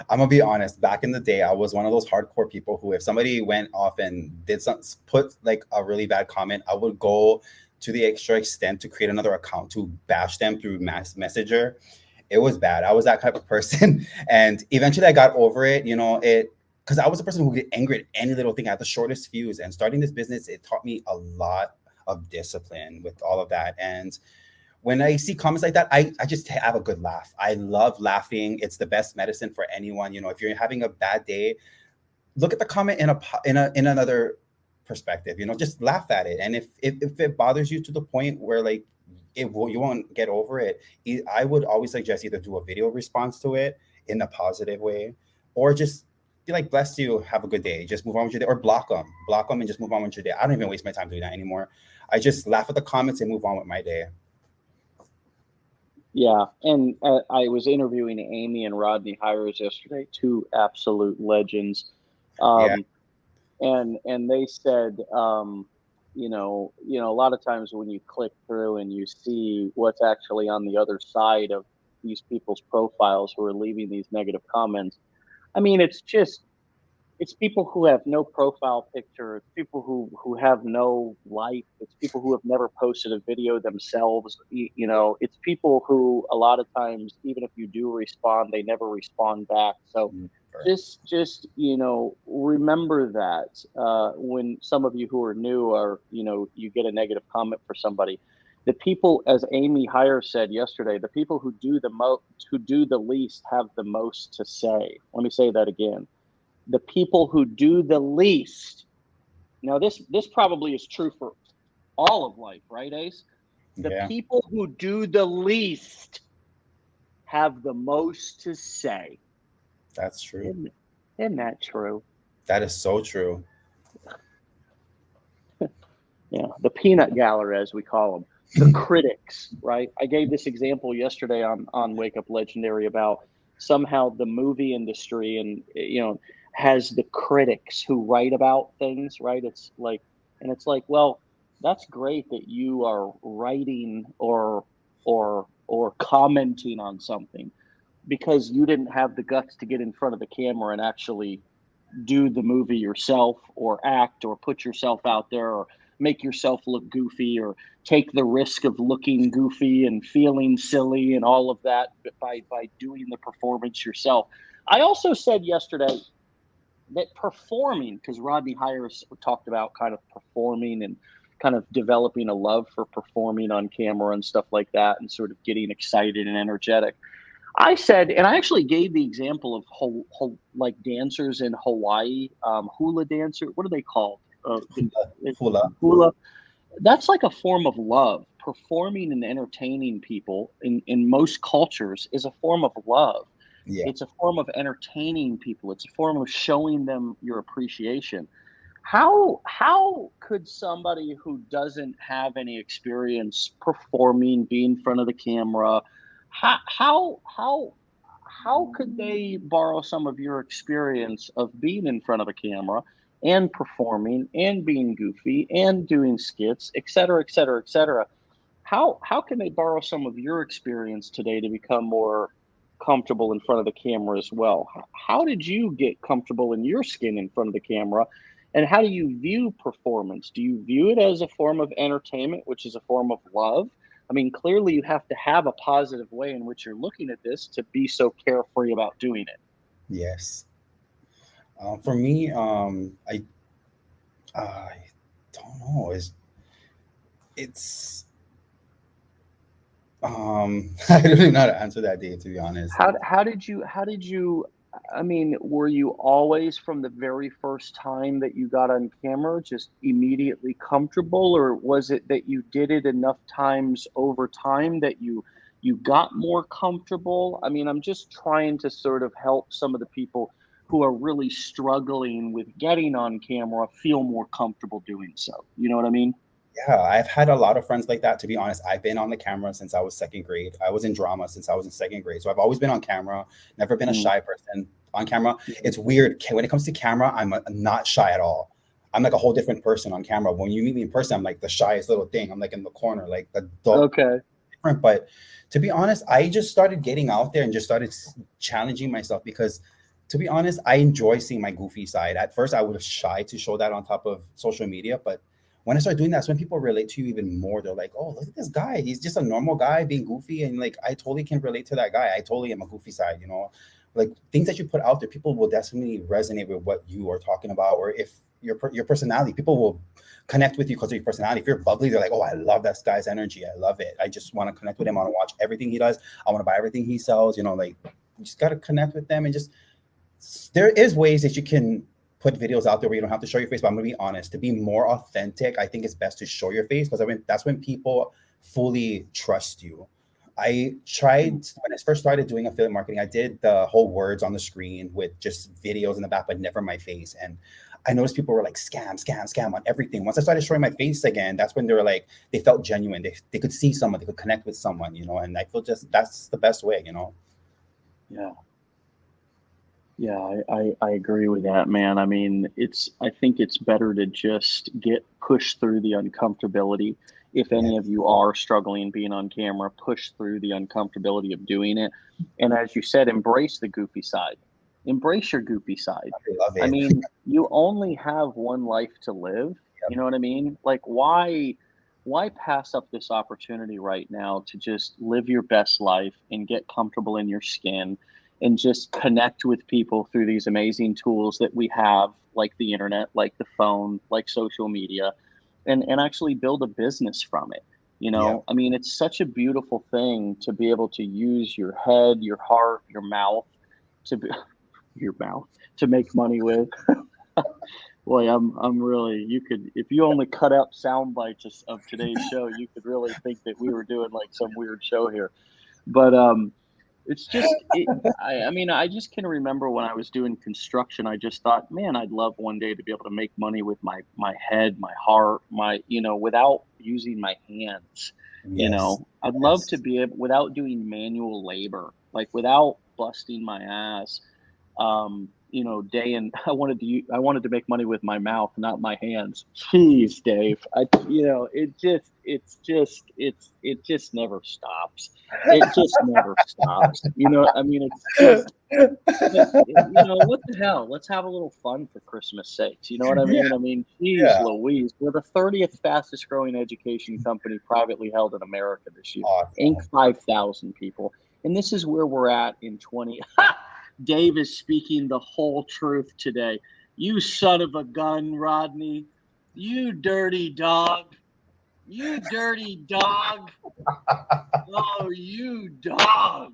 I'm gonna be honest. Back in the day, I was one of those hardcore people who, if somebody went off and put like a really bad comment, I would go to the extra extent to create another account to bash them through Messenger. It was bad. I was that type of person, and eventually I got over it. Because I was a person who would get angry at any little thing. I had the shortest fuse, and starting this business, it taught me a lot of discipline with all of that. And when I see comments like that, I just have a good laugh. I love laughing. It's the best medicine for anyone. If you're having a bad day, look at the comment in another perspective. Just laugh at it. And if it bothers you to the point where like you won't get over it. I would always suggest either do a video response to it in a positive way, or just be like, bless you, have a good day, just move on with your day, or block them and just move on with your day. I don't even waste my time doing that anymore. I just laugh at the comments and move on with my day. Yeah, and I was interviewing Amy and Rodney Hires yesterday, two absolute legends, Yeah. um, and they said, a lot of times when you click through and you see what's actually on the other side of these people's profiles who are leaving these negative comments, I mean, it's people who have no profile picture. It's people who have no life. It's people who have never posted a video themselves. It's people who a lot of times, even if you do respond, they never respond back. So just remember that when some of you who are new are, you get a negative comment for somebody. The people, as Amy Heyer said yesterday, the people who do the least have the most to say. Let me say that again. The people who do the least. Now, this probably is true for all of life, right, Ace? The people who do the least have the most to say. That's true. Isn't that true? That is so true. Yeah, the peanut gallery, as we call them, the critics, right? I gave this example yesterday on Wake Up Legendary about somehow the movie industry and has the critics who write about things, right? It's like, well, that's great that you are writing or commenting on something, because you didn't have the guts to get in front of the camera and actually do the movie yourself, or act, or put yourself out there, or make yourself look goofy, or take the risk of looking goofy and feeling silly and all of that by doing the performance yourself. I also said yesterday that performing, because Rodney Hires talked about kind of performing and kind of developing a love for performing on camera and stuff like that, and sort of getting excited and energetic. I said, and I actually gave the example of like dancers in Hawaii, hula dancer. What are they called? Hula. That's like a form of love. Performing and entertaining people in most cultures is a form of love. Yeah. It's a form of entertaining people. It's a form of showing them your appreciation. How could somebody who doesn't have any experience performing, being in front of the camera, how could they borrow some of your experience of being in front of a camera and performing and being goofy and doing skits, et cetera, et cetera, et cetera? How can they borrow some of your experience today to become more comfortable in front of the camera as well? How did you get comfortable in your skin in front of the camera? And how do you view performance? Do you view it as a form of entertainment, which is a form of love? I mean, clearly you have to have a positive way in which you're looking at this to be so carefree about doing it. Yes. For me, I don't know. It's I don't even know how to answer that, Dave, to be honest. How did you, I mean, were you always from the very first time that you got on camera just immediately comfortable, or was it that you did it enough times over time that you got more comfortable? I mean, I'm just trying to sort of help some of the people who are really struggling with getting on camera feel more comfortable doing so. You know what I mean? Yeah, I've had a lot of friends like that. To be honest, I've been on the camera since I was second grade. I was in drama since I was in second grade. So I've always been on camera, never been a shy person on camera. It's weird. When it comes to camera, I'm not shy at all. I'm like a whole different person on camera. When you meet me in person, I'm like the shyest little thing. I'm like in the corner, like the dog. Okay. Different. But to be honest, I just started getting out there and just started challenging myself, because to be honest, I enjoy seeing my goofy side. At first, I was shy to show that on top of social media, but when I start doing that, that's when people relate to you even more. They're like, oh, look at this guy. He's just a normal guy being goofy. And like, I totally can relate to that guy. I totally am a goofy side, like things that you put out there, people will definitely resonate with what you are talking about. Or if your personality, people will connect with you because of your personality. If you're bubbly, they're like, oh, I love that guy's energy. I love it. I just want to connect with him. I want to watch everything he does. I want to buy everything he sells, like you just got to connect with them. And just, there is ways that you can put videos out there where you don't have to show your face, but I'm gonna be honest, to be more authentic, I think it's best to show your face, because I mean that's when people fully trust you. I tried when I first started doing affiliate marketing, I did the whole words on the screen with just videos in the back, but never my face. And I noticed people were like scam, scam, scam on everything. Once I started showing my face again, that's when they were like, they felt genuine. They could see someone, they could connect with someone, you know, and I feel just that's the best way, you know. Yeah. Yeah, I agree with that, man. I mean, I think it's better to just get pushed through the uncomfortability. If any of Yes. you are struggling being on camera, push through the uncomfortability of doing it. And as you said, embrace the goofy side. Embrace your goofy side. I love I it. mean, you only have one life to live. You know what I mean? Like, why pass up this opportunity right now to just live your best life and get comfortable in your skin and just connect with people through these amazing tools that we have, like the internet, like the phone, like social media, and actually build a business from it. You Yeah. know, I mean, it's such a beautiful thing to be able to use your head, your heart, your mouth to be, your mouth to make money with. Boy, I'm really, you could, if you only cut up sound bites of today's show, you could really think that we were doing like some weird show here. But it's just, I mean, I just can remember when I was doing construction, I just thought, man, I'd love one day to be able to make money with my head, my heart, without using my hands. Yes. I'd love to Yes. be able, without doing manual labor, like without busting my ass. Day and I wanted to make money with my mouth, not my hands. Jeez, Dave. It just never stops. It just never stops. I mean, it's just, what the hell? Let's have a little fun for Christmas sakes. You know what I Yeah. mean? I mean, geez, Yeah. Louise, we're the 30th fastest growing education company privately held in America this year. Awesome. Inc. 5,000 people. And this is where we're at in 20. Dave is speaking the whole truth today. You son of a gun, Rodney. You dirty dog. You dirty dog. Oh, you dog.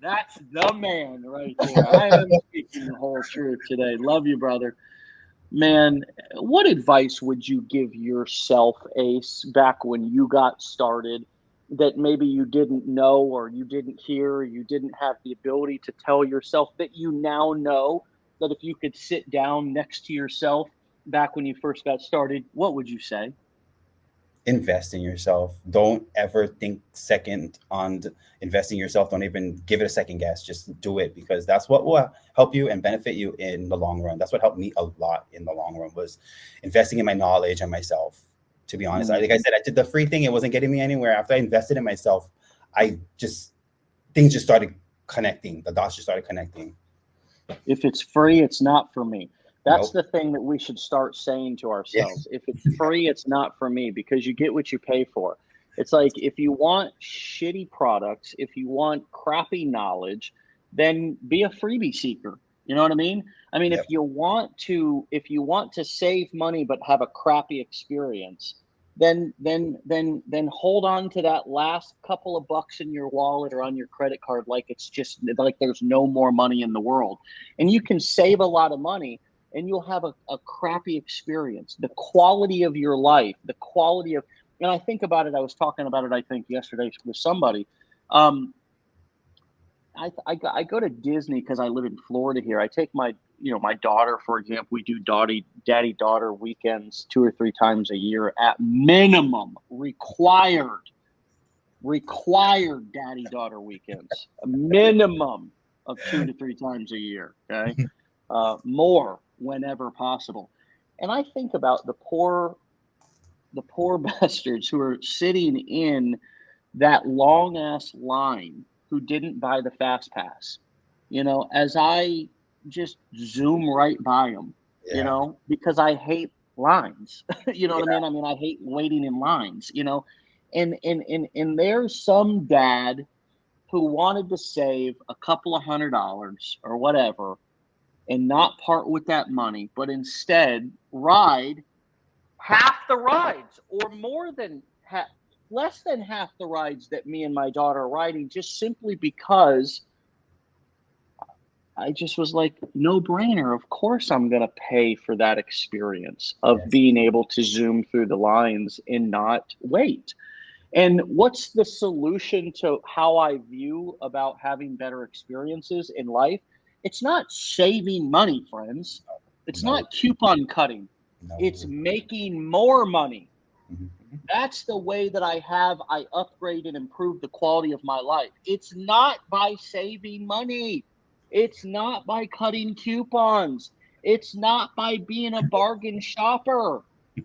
That's the man right there. I am speaking the whole truth today. Love you, brother. Man, what advice would you give yourself, Ace, back when you got started that maybe you didn't know or you didn't hear or you didn't have the ability to tell yourself that you now know, that if you could sit down next to yourself back when you first got started, what would you say? Invest in yourself. Don't ever think second on investing in yourself. Don't even give it a second guess. Just do it, because that's what will help you and benefit you in the long run. That's what helped me a lot in the long run, was investing in my knowledge and myself. To be honest, like I said, I did the free thing. It wasn't getting me anywhere. After I invested in myself, things just started connecting. The dots just started connecting. If it's free, it's not for me. That's Nope. the thing that we should start saying to Yeah. ourselves. If it's free, it's not for me, because you get what you pay for. It's like, if you want shitty products, if you want crappy knowledge, then be a freebie seeker. You know what I mean? I mean, Yep. if you want to save money but have a crappy experience, then hold on to that last couple of bucks in your wallet or on your credit card like it's just like there's no more money in the world. And you can save a lot of money and you'll have a crappy experience. The quality of your life, and I think about it, I was talking about it, I think, yesterday with somebody. I go to Disney because I live in Florida here. I take my daughter, for example. We do daddy daughter weekends 2 or 3 times a year at minimum, required daddy daughter weekends, a minimum of 2 to 3 times a year. Okay. More whenever possible. And I think about the poor bastards who are sitting in that long ass line who didn't buy the fast pass, as I just zoom right by them, Yeah. because I hate lines. You know what I Yeah. mean? I mean, I hate waiting in lines, and there's some dad who wanted to save a couple of $100 or whatever and not part with that money, but instead ride half the rides or less than half the rides that me and my daughter are riding, just simply because I just was like, no brainer. Of course, I'm going to pay for that experience of Yes. being able to zoom through the lines and not wait. And what's the solution to how I view about having better experiences in life? It's not saving money, friends. It's No, not coupon cutting. It's no. making more money. Mhm. That's the way that I upgrade and improve the quality of my life. It's not by saving money. It's not by cutting coupons. It's not by being a bargain shopper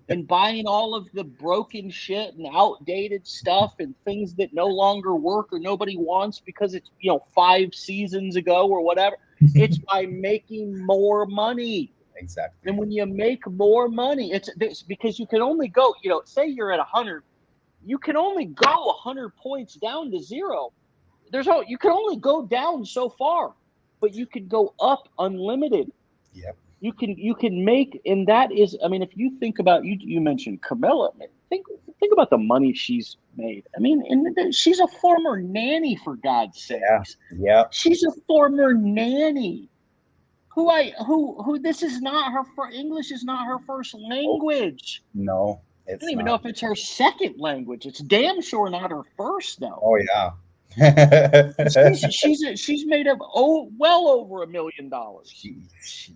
and buying all of the broken shit and outdated stuff and things that no longer work or nobody wants because it's, 5 seasons ago or whatever. It's by making more money. Exactly. And when you make more money, it's because you can only go, say you're at 100, you can only go 100 points down to zero. You can only go down so far, but you can go up unlimited. Yep. You can make, and that is, I mean, if you think about, you mentioned Camilla, man, think about the money she's made. I mean, and she's a former nanny, for God's Yeah. sakes. Yep. She's a former nanny. Who this is not English is not her first language. No, I it's don't even know not. if it's her second language. It's damn sure not her first though. Oh yeah. She's made up well over $1 million Yep,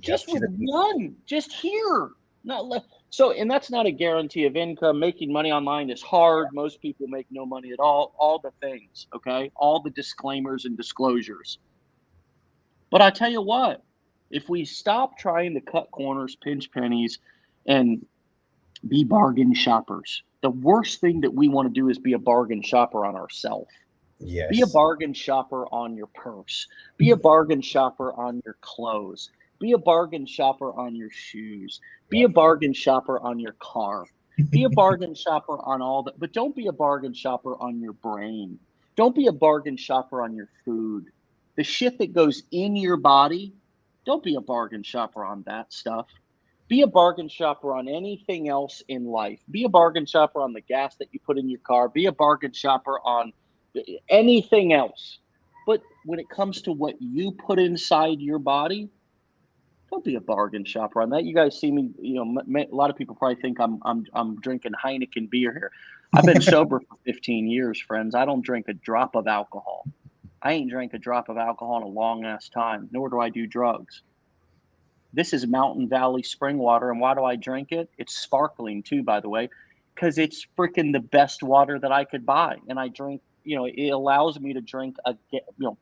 just she's with a one, just here. Not left. So, and that's not a guarantee of income. Making money online is hard. Most people make no money at all. All the things, okay, all the disclaimers and disclosures. But I tell you what, if we stop trying to cut corners, pinch pennies, and be bargain shoppers, the worst thing that we want to do is be a bargain shopper on ourselves. Be a yes. bargain shopper on your purse. Be a bargain shopper on your clothes. Be a bargain shopper on your shoes. Be a Yep. bargain shopper on your car. Be a bargain shopper on all that, but don't be a bargain shopper on your brain. Don't be a bargain shopper on your food. The shit that goes in your body, don't be a bargain shopper on that stuff. Be a bargain shopper on anything else in life. Be a bargain shopper on the gas that you put in your car. Be a bargain shopper on anything else. But when it comes to what you put inside your body, don't be a bargain shopper on that. You guys see me, a lot of people probably think I'm drinking Heineken beer here. I've been sober for 15 years, friends. I don't drink a drop of alcohol. I ain't drank a drop of alcohol in a long ass time, nor do I do drugs. This is Mountain Valley spring water, and why do I drink it? It's sparkling too, by the way, because it's freaking the best water that I could buy. And I drink, it allows me to drink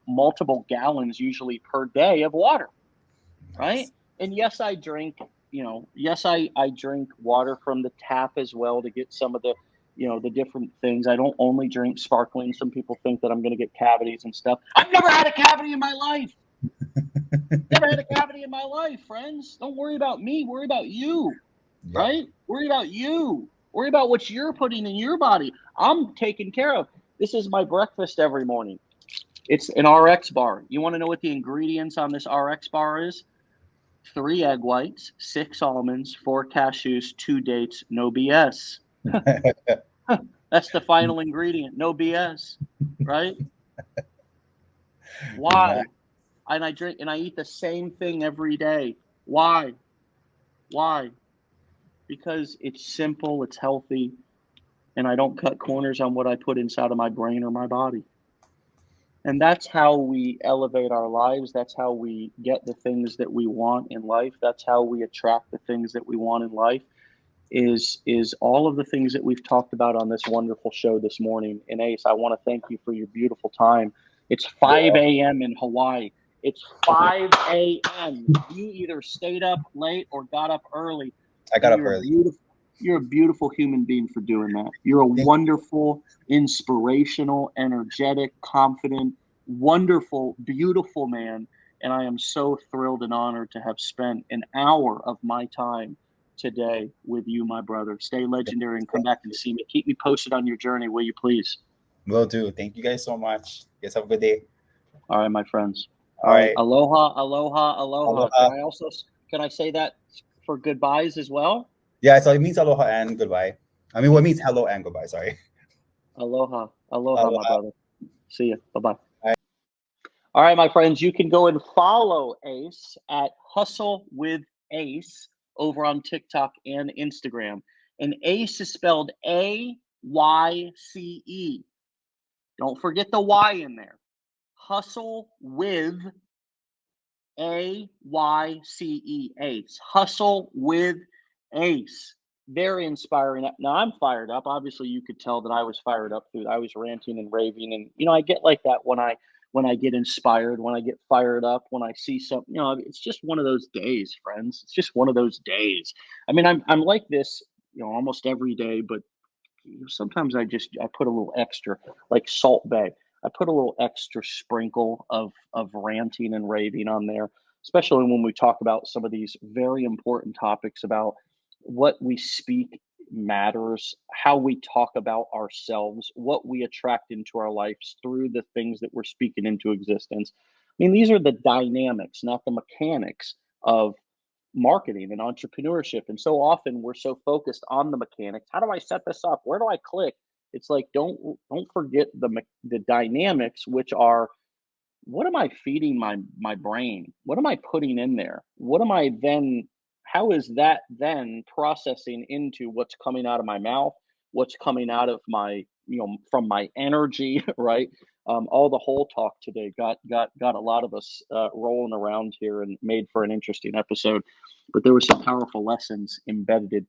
multiple gallons usually per day of water, right? Nice. And yes, I drink, I drink water from the tap as well to get some of the, the different things. I don't only drink sparkling. Some people think that I'm going to get cavities and stuff. I've never had a cavity in my life. Never had a cavity in my life, friends. Don't worry about me. Worry about you, Yep. right? Worry about you. Worry about what you're putting in your body. I'm taken care of. This is my breakfast every morning. It's an RX bar. You want to know what the ingredients on this RX bar is? 3 egg whites, 6 almonds, 4 cashews, 2 dates, no BS. That's the final ingredient, no BS, right? Why? Nice. And I drink and I eat the same thing every day. Why? Why? Because it's simple, it's healthy, and I don't cut corners on what I put inside of my brain or my body. And that's how we elevate our lives. That's how we get the things that we want in life. That's how we attract the things that we want in life. Is all of the things that we've talked about on this wonderful show this morning. And Ace, I want to thank you for your beautiful time. It's 5 a.m. in Hawaii. It's 5 a.m. You either stayed up late or got up early. I got up early. You're a beautiful human being for doing that. You're a wonderful, inspirational, energetic, confident, wonderful, beautiful man. And I am so thrilled and honored to have spent an hour of my time today with you, my brother. Stay legendary and come back and see me. Keep me posted on your journey, will you please? Will do. Thank you guys so much. You guys have a good day. All right, my friends. All right. Aloha, aloha, aloha. Aloha. Can I say that for goodbyes as well? Yeah, so it means aloha and goodbye. I mean, what means hello and goodbye? Sorry. Aloha, aloha, my brother. See you. Bye-bye. Bye. All right, my friends, you can go and follow Ace at Hustle with Ace over on TikTok and Instagram. And Ace is spelled A YCE. Don't forget the Y in there. Hustle with AYCE, ACE. Hustle with ACE. Very inspiring. Now I'm fired up. Obviously, you could tell that I was fired up through. I was ranting and raving, and I get like that when I get inspired, when I get fired up, when I see something. It's just one of those days, friends. It's just one of those days. I mean, I'm like this, almost every day, but sometimes I put a little extra, like Salt Bay. I put a little extra sprinkle of ranting and raving on there, especially when we talk about some of these very important topics about what we speak matters, how we talk about ourselves, what we attract into our lives through the things that we're speaking into existence. I mean, these are the dynamics, not the mechanics of marketing and entrepreneurship. And so often we're so focused on the mechanics. How do I set this up? Where do I click? It's like, don't forget the dynamics, which are, what am I feeding my brain? What am I putting in there? What am I then, how is that then processing into what's coming out of my mouth, what's coming out of my, from my energy, right? All the whole talk today got a lot of us rolling around here and made for an interesting episode. But there were some powerful lessons embedded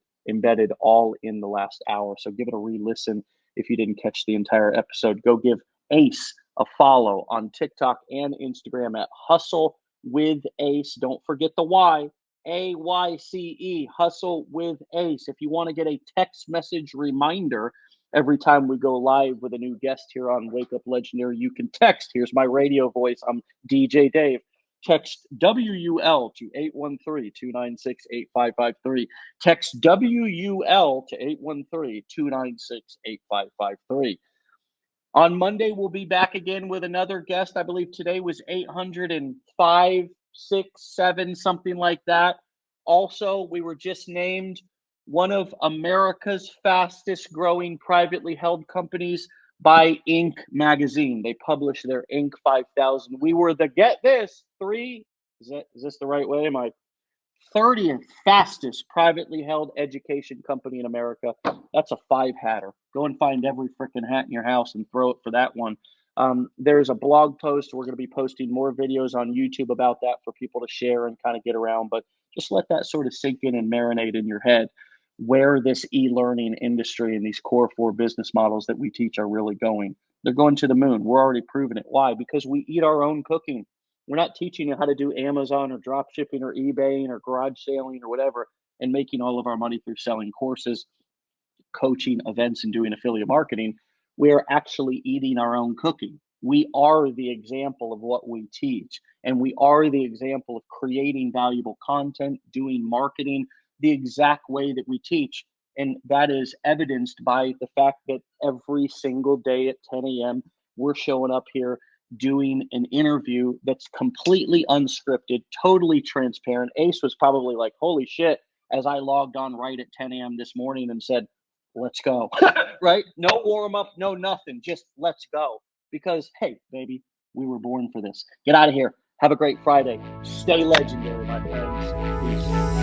all in the last hour. So give it a re-listen if you didn't catch the entire episode. Go give Ace a follow on TikTok and Instagram at Hustle with Ace. Don't forget the Y, AYCE, Hustle with Ace. If you want to get a text message reminder every time we go live with a new guest here on Wake Up Legendary, you can text. Here's my radio voice. I'm DJ Dave. Text WUL to 813-296-8553. Text WUL to 813-296-8553. On Monday, we'll be back again with another guest. I believe today was 805, 6, 7, something like that. Also, we were just named one of America's fastest growing privately held companies by Inc. magazine. They published their Inc. 5000. We were the, get this, is this the right way? Am I 30th fastest privately held education company in America? That's a 5-hatter. Go and find every freaking hat in your house and throw it for that one. There's a blog post. We're going to be posting more videos on YouTube about that for people to share and kind of get around. But just let that sort of sink in and marinate in your head, where this e-learning industry and these core 4 business models that we teach are really going. They're going to the moon. We're already proving it. Why? Because we eat our own cooking. We're not teaching you how to do Amazon or drop shipping or eBaying or garage sailing or whatever and making all of our money through selling courses, coaching, events, and doing affiliate marketing. We're actually eating our own cooking. We are the example of what we teach, and we are the example of creating valuable content, doing marketing the exact way that we teach. And that is evidenced by the fact that every single day at 10 a.m., we're showing up here doing an interview that's completely unscripted, totally transparent. Ace was probably like, holy shit, as I logged on right at 10 a.m. this morning and said, let's go, right? No warm up, no nothing, just let's go. Because, hey, baby, we were born for this. Get out of here. Have a great Friday. Stay legendary, my friends. Peace.